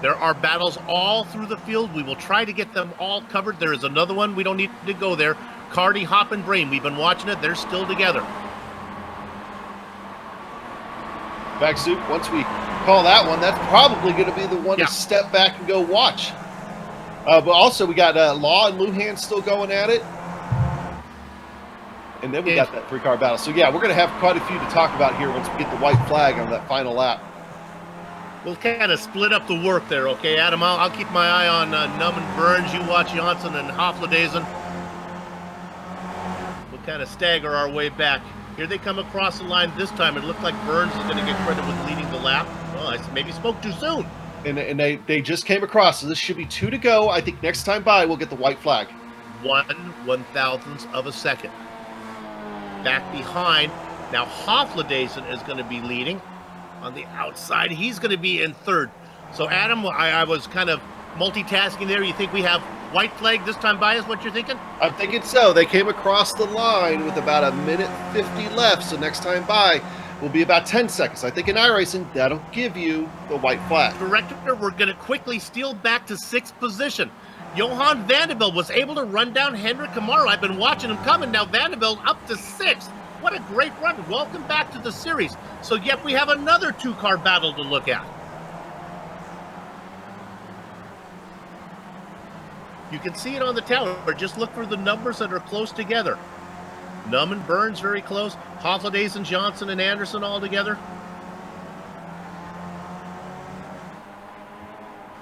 There are battles all through the field. We will try to get them all covered. There is another one. We don't need to go there. Cardi, Hop, and Brain. We've been watching it. They're still together. Back Soup, once we call that one, that's probably going to be the one to step back and go watch. But also we got Law and Luhan still going at it. And then we got that 3-car battle. So yeah, we're going to have quite a few to talk about here once we get the white flag on that final lap. We'll kind of split up the work there, okay, Adam? I'll keep my eye on Num and Burns. You watch Janssen and Hofladezen. We'll kind of stagger our way back. Here they come across the line this time. It looked like Burns is going to get credit with leading the lap. Well, I maybe spoke too soon. And they just came across, so this should be 2 to go. I think next time by we'll get the white flag. 1/1000th of a second. Back behind. Now Hofladezen is going to be leading. On the outside, he's going to be in third. So, Adam, I was kind of multitasking there. You think we have white flag this time by is what you're thinking? I'm thinking so. They came across the line with about 1:50 left, so next time by will be about 10 seconds. I think in iRacing, that'll give you the white flag. Director, we're going to quickly steal back to 6th position. Johan Vanderbilt was able to run down Hendrik Kamara. I've been watching him coming. Now Vanderbilt up to 6th. What a great run. Welcome back to the series. So, yet we have another 2-car battle to look at. You can see it on the tower. Just look for the numbers that are close together. Num and Burns very close. Hofladezen, Janssen, and Anderson all together.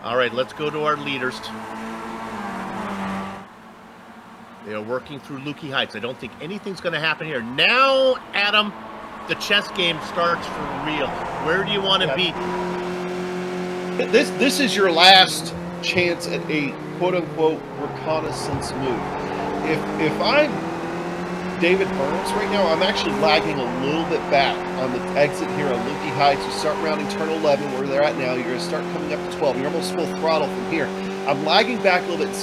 All right, let's go to our leaders. They are working through Lukey Heights. I don't think anything's going to happen here. Now, Adam, the chess game starts for real. Where do you want to be? This is your last chance at a quote-unquote reconnaissance move. If I'm David Burns right now, I'm actually lagging a little bit back on the exit here on Lukey Heights. You start rounding turn 11 where they're at now. You're going to start coming up to 12. You're almost full throttle from here. I'm lagging back a little bit,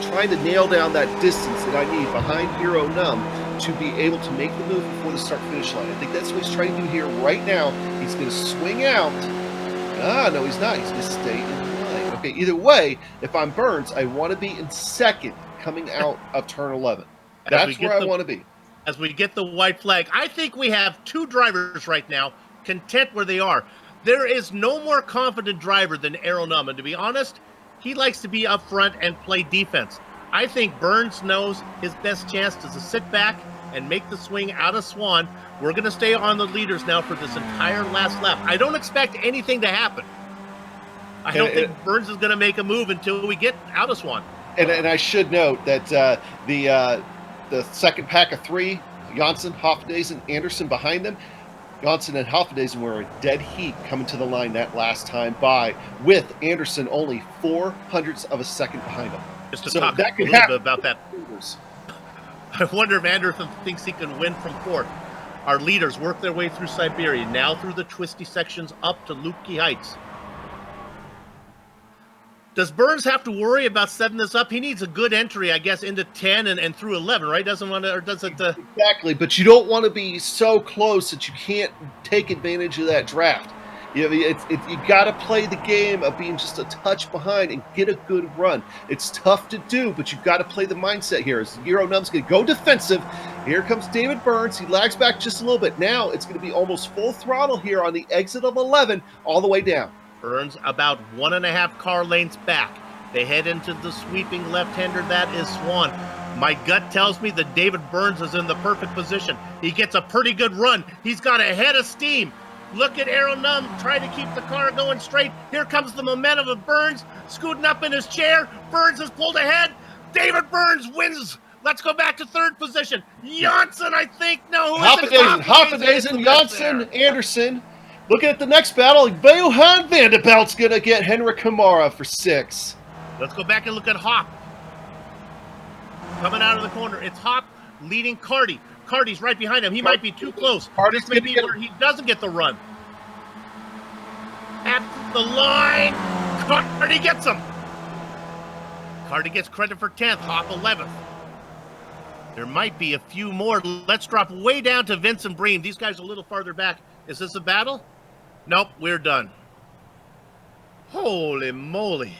trying to nail down that distance that I need behind Hero Num to be able to make the move before the start-finish line. I think that's what he's trying to do here right now. He's going to swing out. No, he's not. He's going to stay in line. Okay, either way, if I'm Burns, I want to be in second coming out of turn 11. That's where I want to be. As we get the white flag, I think we have 2 drivers right now content where they are. There is no more confident driver than Aaron Num, and to be honest, he likes to be up front and play defense. I think Burns knows his best chance is to sit back and make the swing out of Swan. We're going to stay on the leaders now for this entire last lap. I don't expect anything to happen. I don't think Burns is going to make a move until we get out of Swan. And I should note that the second pack of 3, Janssen, Hofladezen, Anderson behind them, Janssen and Hofladezen were a dead heat coming to the line that last time by, with Anderson only 0.04 of a second behind him. Just to talk a little bit about that. I wonder if Anderson thinks he can win from 4th. Our leaders work their way through Siberia, now through the twisty sections up to Lubki Heights. Does Burns have to worry about setting this up? He needs a good entry, I guess, into 10 and through 11, right? Doesn't want to, or does it? Exactly, but you don't want to be so close that you can't take advantage of that draft. You got to play the game of being just a touch behind and get a good run. It's tough to do, but you've got to play the mindset here. As Euro Num's going to go defensive. Here comes David Burns. He lags back just a little bit. Now it's going to be almost full throttle here on the exit of 11 all the way down. Burns about 1.5 car lengths back. They head into the sweeping left-hander. That is Swan. My gut tells me that David Burns is in the perfect position. He gets a pretty good run. He's got a head of steam. Look at Aero Num try to keep the car going straight. Here comes the momentum of Burns scooting up in his chair. Burns has pulled ahead. David Burns wins. Let's go back to third position. Janssen, I think. No, Hoffendazen, Janssen, Anderson. Looking at the next battle, Johan van der Belt's going to get Henrik Kamara for 6. Let's go back and look at Hop. Coming out of the corner. It's Hop leading Carty. Carty's right behind him. He might be too close. This may be where he doesn't get the run. At the line, Carty gets him. Carty gets credit for 10th, Hop 11th. There might be a few more. Let's drop way down to Vincent Bream. These guys are a little farther back. Is this a battle? Nope, we're done. Holy moly.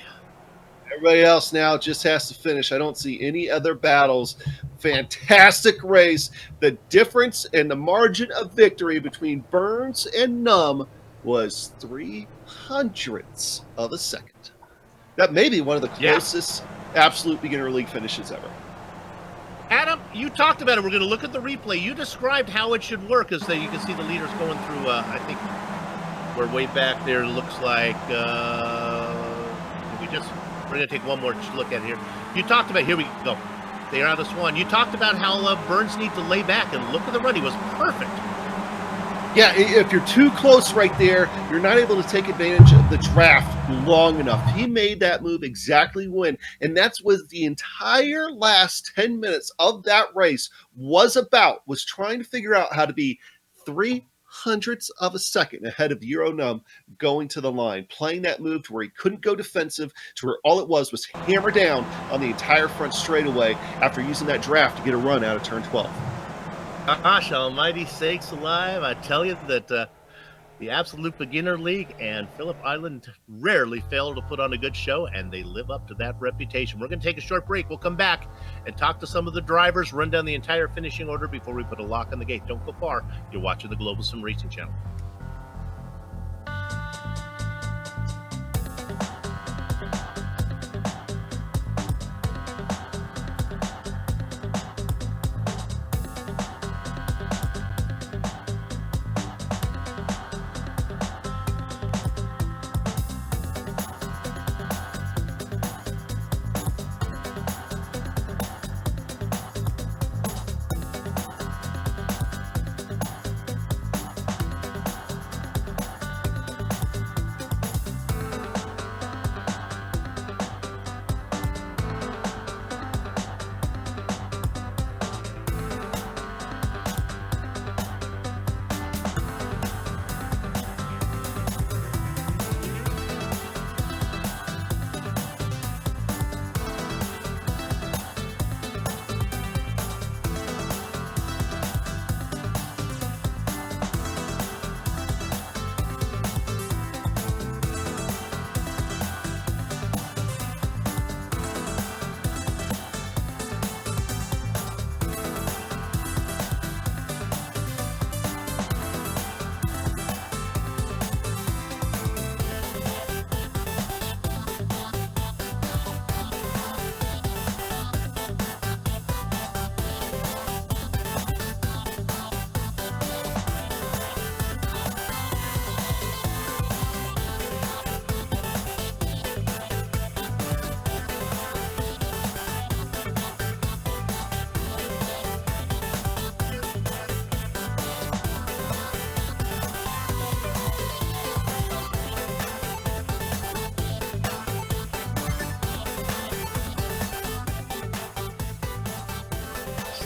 Everybody else now just has to finish. I don't see any other battles. Fantastic race. The difference in the margin of victory between Burns and Num was 0.03 of a second. That may be one of the closest absolute beginner league finishes ever. Adam, you talked about it. We're going to look at the replay. You described how it should work, as you can see the leaders going through, I think we're way back there. It looks like we're going to take one more look at it here. You talked about, here we go. They are out of Swan. You talked about how Burns needs to lay back, and look at the run. He was perfect. Yeah, if you're too close right there, you're not able to take advantage of the draft long enough. He made that move exactly when, and that's what the entire last 10 minutes of that race was trying to figure out how to be 0.03 of a second ahead of Euro Num going to the line, playing that move to where he couldn't go defensive, to where all it was hammer down on the entire front straightaway after using that draft to get a run out of turn 12. Gosh almighty sakes alive. I tell you that the Absolute Beginner League and Phillip Island rarely fail to put on a good show, and they live up to that reputation. We're going to take a short break. We'll come back and talk to some of the drivers, run down the entire finishing order before we put a lock on the gate. Don't go far. You're watching the Global SimRacing Channel.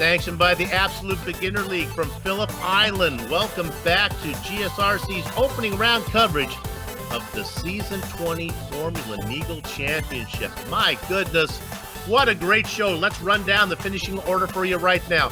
Sanctioned by the Absolute Beginner League from Phillip Island. Welcome back to GSRC's opening round coverage of the Season 20 Formula Neagle Championship. My goodness, what a great show. Let's run down the finishing order for you right now.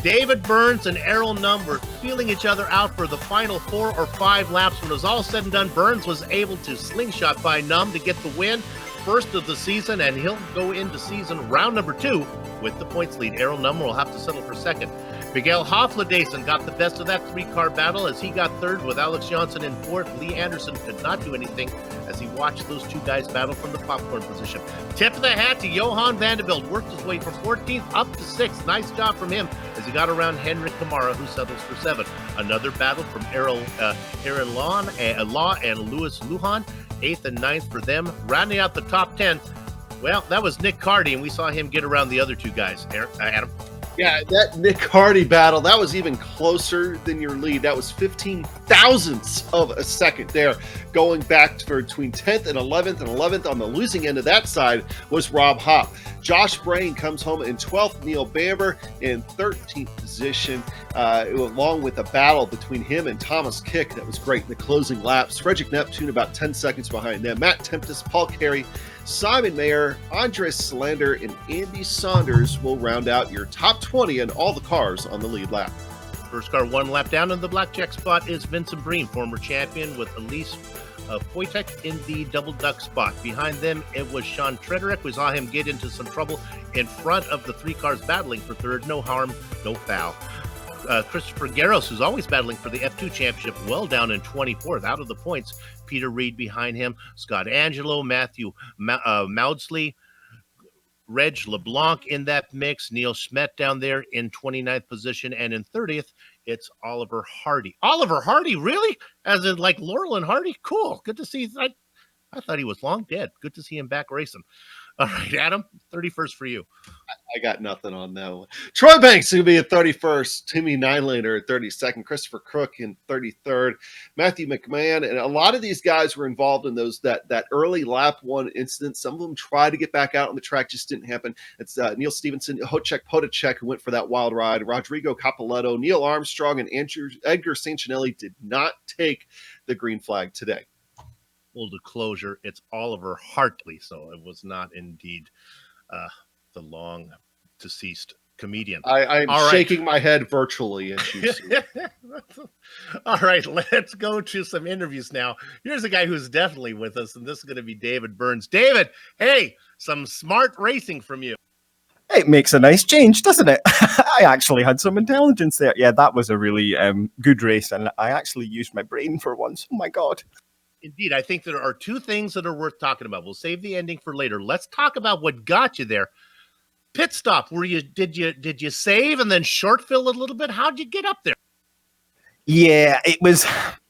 David Burns and Errol Nunn were feeling each other out for the final 4 or 5 laps. When it was all said and done, Burns was able to slingshot by Nunn to get the win, first of the season, and he'll go into season round number 2 with the points lead. Errol Nunn will have to settle for second. Miguel Hofladason got the best of that 3-car battle as he got third with Alex Johnson in fourth. Lee Anderson could not do anything as he watched those two guys battle from the popcorn position. Tip of the hat to Johan Vanderbilt, worked his way from 14th up to 6th. Nice job from him as he got around Henrik Kamara, who settles for 7th. Another battle from Aaron Law and Louis Lujan, 8th and 9th for them. Rounding out the top 10, well, that was Nick Cardy, and we saw him get around the other two guys. Adam? Yeah, that Nick Hardy battle, that was even closer than your lead. That was 15 thousandths of a second there. Going back for between 10th and 11th on the losing end of that side was Rob Hopp. Josh Brain comes home in 12th, Neil Bamber in 13th position, along with a battle between him and Thomas Kick that was great in the closing laps. Frederick Neptune about 10 seconds behind them. Matt Tempest, Paul Carey, Simon Mayer, Andres Slander, and Andy Saunders will round out your top 20 and all the cars on the lead lap. First car 1 lap down in the blackjack spot is Vincent Breen, former champion, with Elise Poitek in the double duck spot. Behind them, it was Sean Trederich. We saw him get into some trouble in front of the 3 cars battling for third. No harm, no foul. Christopher Garros, who's always battling for the F2 championship, well down in 24th, out of the points. Peter Reed behind him, Scott Angelo, Matthew Maudsley, Reg LeBlanc in that mix, Neil Schmidt down there in 29th position, and in 30th, it's Oliver Hardy. Oliver Hardy, really? As in like Laurel and Hardy? Cool. Good to see. I thought he was long dead. Good to see him back racing. All right, Adam, 31st for you. I got nothing on that one. Troy Banks is going to be at 31st. Timmy Nylander at 32nd. Christopher Crook in 33rd. Matthew McMahon. And a lot of these guys were involved in that early lap 1 incident. Some of them tried to get back out on the track. Just didn't happen. It's Neil Stevenson, Hocek Potacek, who went for that wild ride. Rodrigo Capoletto, Neil Armstrong, and Edgar Sancinelli did not take the green flag today. Full disclosure, it's Oliver Hartley, so it was not indeed the long deceased comedian. I'm shaking my head virtually as you see. All right, let's go to some interviews now. Here's a guy who's definitely with us, and this is going to be David Burns. David, hey, some smart racing from you. It makes a nice change, doesn't it? I actually had some intelligence there. Yeah, that was a really good race, and I actually used my brain for once. Oh, my God. Indeed, I think there are 2 things that are worth talking about. We'll save the ending for later. Let's talk about what got you there. Pit stop. Did you save and then short fill a little bit? How'd you get up there? Yeah, it was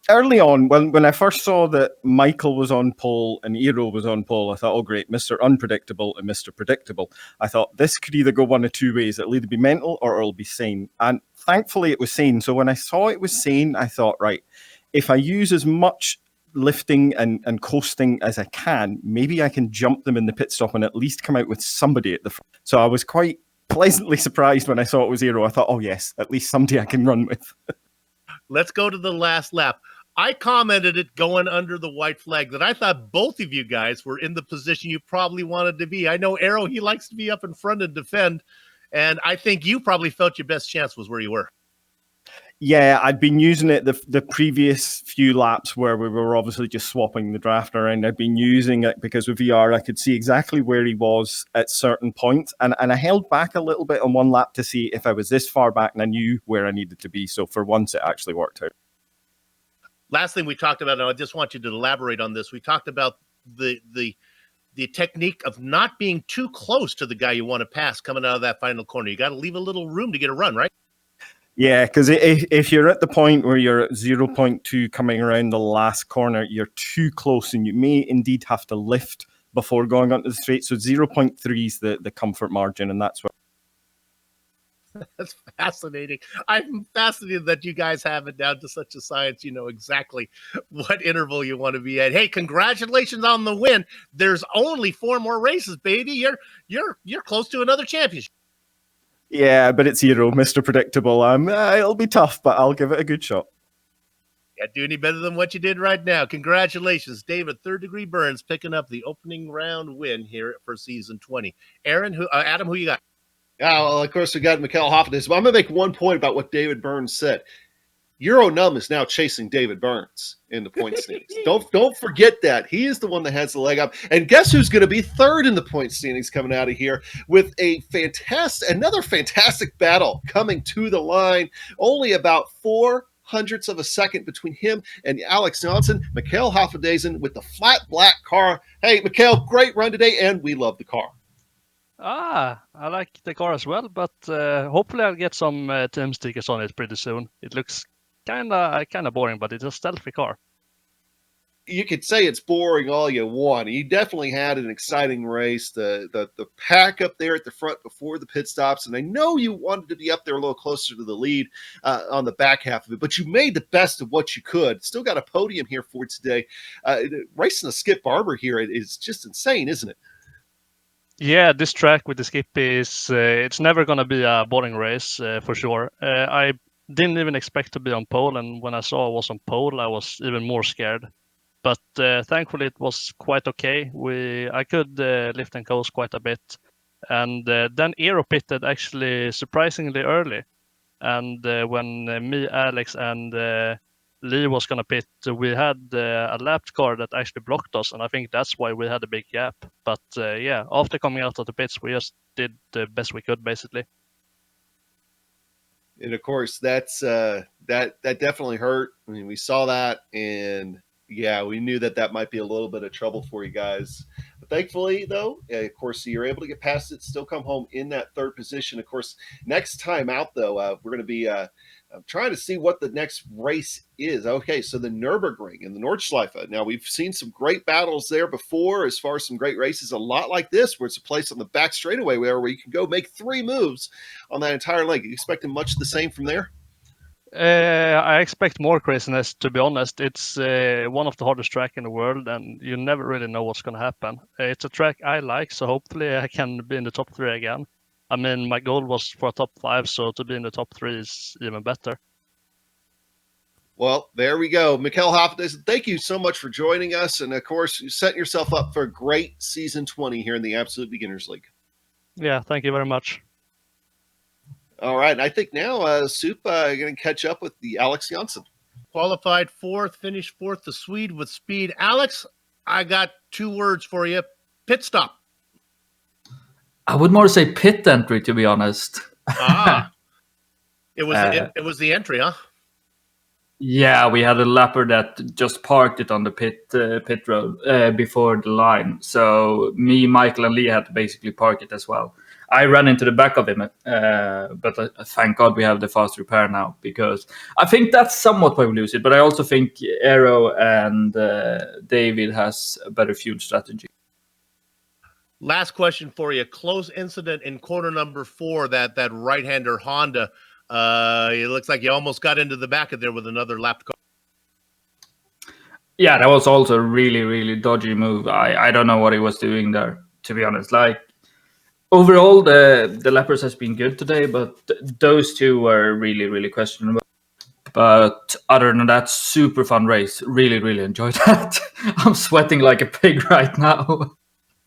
early on when I first saw that Michael was on pole and Eero was on pole. I thought, oh great, Mr. Unpredictable and Mr. Predictable. I thought this could either go one of 2 ways. It'll either be mental or it'll be sane. And thankfully it was sane. So when I saw it was sane, I thought, right, if I use as much lifting and coasting as I can, maybe I can jump them in the pit stop and at least come out with somebody at the front. So I was quite pleasantly surprised when I saw it was Eero. I thought, oh yes, at least somebody I can run with. Let's go to the last lap. I commented it going under the white flag that I thought both of you guys were in the position you probably wanted to be. I know Arrow, he likes to be up in front and defend, and I think you probably felt your best chance was where you were. Yeah, I'd been using it the previous few laps where we were obviously just swapping the draft around. I'd been using it because with VR, I could see exactly where he was at certain points. And I held back a little bit on one lap to see if I was this far back and I knew where I needed to be. So for once, it actually worked out. Last thing we talked about, and I just want you to elaborate on this. We talked about the technique of not being too close to the guy you want to pass coming out of that final corner. You got to leave a little room to get a run, right? Yeah, because if you're at the point where you're at 0.2 coming around the last corner, you're too close and you may indeed have to lift before going onto the straight. So 0.3 is the comfort margin, and that's what. That's fascinating. I'm fascinated that you guys have it down to such a science. You know exactly what interval you want to be at. Hey, congratulations on the win. There's only 4 more races, baby. You're close to another championship. Yeah, but it's Hero, Mr. Predictable. It'll be tough, but I'll give it a good shot. Can't do any better than what you did right now. Congratulations, David. Third Degree Burns picking up the opening round win here for season 20. Adam, who you got? Yeah, well, of course, we got Mikkel Hoffness. But I'm going to make one point about what David Burns said. Euronum is now chasing David Burns in the point standings. Don't forget that. He is the one that has the leg up. And guess who's going to be third in the point standings coming out of here with another fantastic battle coming to the line. Only about 4/100ths of a second between him and Alex Johnson. Mikkel Hoffness with the flat black car. Hey, Mikkel, great run today, and we love the car. I like the car as well, but hopefully I'll get some team stickers on it pretty soon. It looks kind of boring, but it's a stealthy car. You could say it's boring all you want. He definitely had an exciting race. The pack up there at the front before the pit stops, and I know you wanted to be up there a little closer to the lead on the back half of it, but you made the best of what you could. Still got a podium here for today. Racing a Skip Barber here is just insane, isn't it? Yeah, this track with the skip is it's never going to be a boring race for sure. I didn't even expect to be on pole, and when I saw I was on pole, I was even more scared. But thankfully, it was quite okay. I could lift and coast quite a bit, and then Aero pitted actually surprisingly early. And when me, Alex, and Lee was going to pit, we had a lapped car that actually blocked us, and I think that's why we had a big gap. But yeah, after coming out of the pits, we just did the best we could, basically. And of course, that definitely hurt. I mean, we saw that, and yeah, we knew that might be a little bit of trouble for you guys. But thankfully, though, of course, you're able to get past it, still come home in that third position. Of course, next time out, though, we're going to be trying to see what the next race is. Okay, so the Nürburgring and the Nordschleife. Now, we've seen some great battles there before as far as some great races, a lot like this, where it's a place on the back straightaway where you can go make 3 moves on that entire leg. You expecting much the same from there? I expect more craziness, to be honest. It's one of the hardest track in the world, and you never really know what's going to happen. It's a track I like, so hopefully I can be in the top 3 again. I mean, my goal was for a top 5, so to be in the top 3 is even better. Well, there we go. Mikkel Hoffness, thank you so much for joining us. And of course, you set yourself up for a great season 20 here in the Absolute Beginners League. Yeah, thank you very much. All right. And I think now, Soup going to catch up with the Alex Janssen. Qualified 4th, finished 4th, the Swede with speed. Alex, I got 2 words for you. Pit stop. I would more say pit entry, to be honest. It was the entry, huh? Yeah, we had a lapper that just parked it on the pit road before the line. So me, Michael, and Lee had to basically park it as well. I ran into the back of him, but thank God we have the fast repair now, because I think that's somewhat why we lose it. But I also think Aero and David has a better fuel strategy. Last question for you. Close incident in corner number 4, that right-hander Honda. It looks like you almost got into the back of there with another lapped car. Yeah, that was also a really, really dodgy move. I don't know what he was doing there, to be honest. Like, overall, the lappers has been good today, but those 2 were really, really questionable. But other than that, super fun race. Really, really enjoyed that. I'm sweating like a pig right now.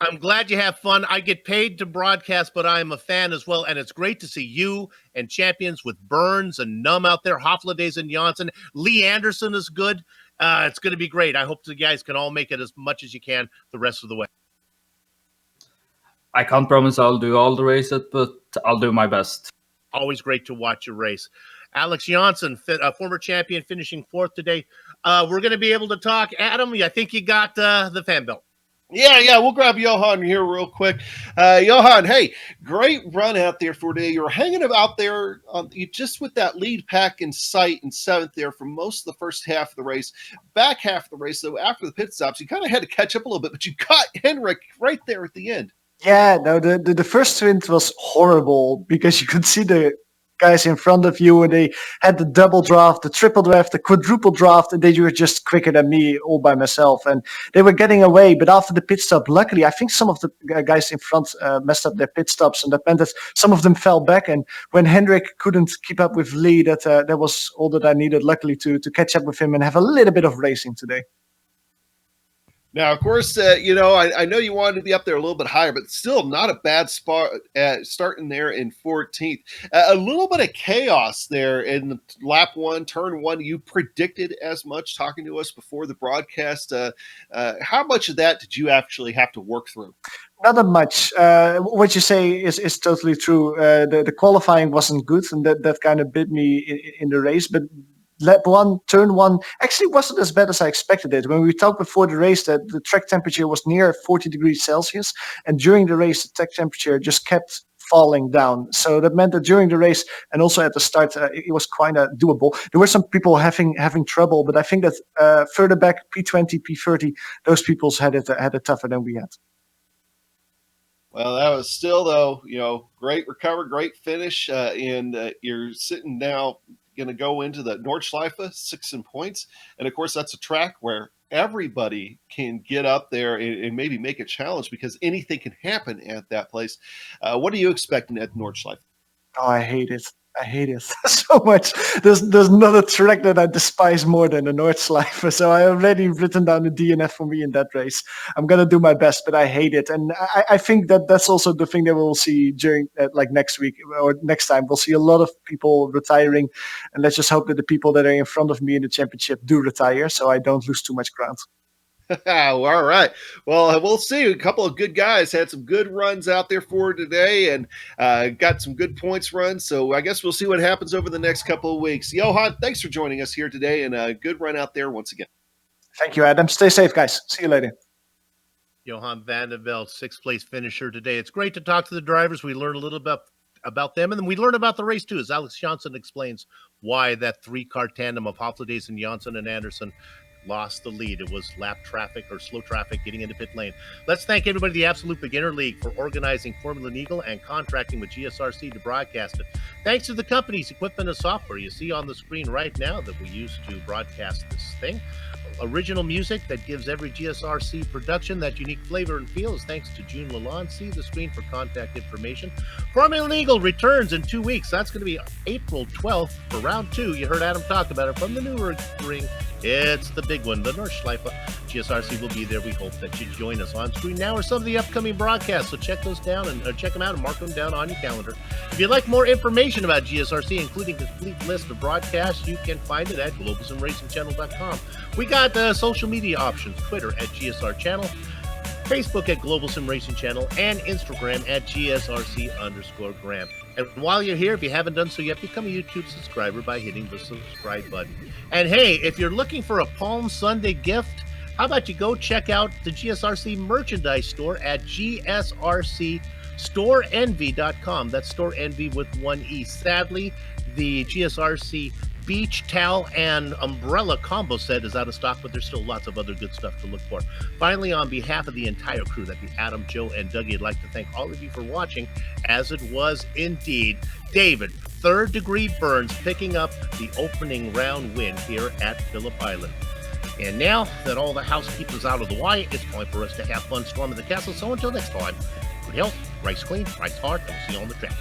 I'm glad you have fun. I get paid to broadcast, but I am a fan as well. And it's great to see you and champions with Burns and Numb out there, Hoffness and Janssen. Lee Anderson is good. It's going to be great. I hope the guys can all make it as much as you can the rest of the way. I can't promise I'll do all the races, but I'll do my best. Always great to watch your race. Alex Janssen, former champion, finishing 4th today. We're going to be able to talk. Adam, I think you got the fan belt. Yeah, we'll grab Johan here real quick. Johan, hey, great run out there for today. You're hanging out there just with that lead pack in sight in 7th there for most of the first half of the race. Back half of the race, though, after the pit stops, you kind of had to catch up a little bit, but you got Henrik right there at the end. Yeah, no, the first stint was horrible because you could see the guys in front of you, and they had the double draft, the triple draft, the quadruple draft, and they were just quicker than me all by myself. And they were getting away. But after the pit stop, luckily, I think some of the guys in front messed up their pit stops, and that meant that some of them fell back. And when Hendrik couldn't keep up with Lee, that was all that I needed, luckily, to catch up with him and have a little bit of racing today. Now, of course, I know you wanted to be up there a little bit higher, but still not a bad spot starting there in 14th. A little bit of chaos there in lap 1, turn 1. You predicted as much talking to us before the broadcast. How much of that did you actually have to work through? Not that much. What you say is totally true. The qualifying wasn't good, and that kind of bit me in the race. But lap 1, turn 1 actually wasn't as bad as I expected it. When we talked before the race that the track temperature was near 40 degrees Celsius, and during the race the track temperature just kept falling down. So that meant that during the race and also at the start, it was quite doable. There were some people having trouble, but I think that further back, P20, P30, those people had it tougher than we had. Well, that was still, though, great recovery, great finish, and you're sitting now going to go into the Nordschleife, 6 points. And, of course, that's a track where everybody can get up there and maybe make a challenge because anything can happen at that place. What are you expecting at Nordschleife? Oh, I hate it. I hate it so much. There's not a track that I despise more than the Nordschleife. So I already written down the DNF for me in that race. I'm going to do my best, but I hate it. And I think that's also the thing that we'll see during next week or next time. We'll see a lot of people retiring. And let's just hope that the people that are in front of me in the championship do retire so I don't lose too much ground. All right. Well, we'll see. A couple of good guys had some good runs out there for today and got some good points runs. So I guess we'll see what happens over the next couple of weeks. Johan, thanks for joining us here today and a good run out there once again. Thank you, Adam. Stay safe, guys. See you later. Johan van der Velde, 6th place finisher today. It's great to talk to the drivers. We learn a little bit about them, and then we learn about the race too, as Alex Johnson explains why that 3-car tandem of Hofstadter and Johnson and Anderson lost the lead. It was lap traffic or slow traffic getting into pit lane. Let's thank everybody at the Absolute Beginner League for organizing Formula Neagle and contracting with GSRC to broadcast it. Thanks to the company's equipment and software you see on the screen right now that we use to broadcast this thing. Original music that gives every GSRC production that unique flavor and feel is thanks to June Lalonde. See the screen for contact information. Formula Neagle returns in 2 weeks. That's going to be April 12th for round 2. You heard Adam talk about it from the Nürburgring. It's the big one, the Nordschleife. GSRC will be there. We hope that you join us. On screen now are some of the upcoming broadcasts, so check those down and check them out and mark them down on your calendar. If you'd like more information about GSRC, including a complete list of broadcasts, you can find it at globalsimracingchannel.com. We got social media options, Twitter at GSR Channel, Facebook at Global Sim Racing Channel, and Instagram at GSRC_Graham. And while you're here, if you haven't done so yet, become a YouTube subscriber by hitting the subscribe button. And hey, if you're looking for a Palm Sunday gift, how about you go check out the GSRC merchandise store at GSRCStoreEnvy.com. That's Store Envy with 1 E. Sadly, the GSRC beach towel and umbrella combo set is out of stock, but there's still lots of other good stuff to look for. Finally, on behalf of the entire crew, that'd be Adam, Joe, and Dougie, I'd like to thank all of you for watching, as it was indeed David, 3rd Degree Burns, picking up the opening round win here at Phillip Island. And now that all the housekeeping's out of the way, it's time for us to have fun storming the castle. So until next time, good health, race clean, race hard, and we'll see you on the track.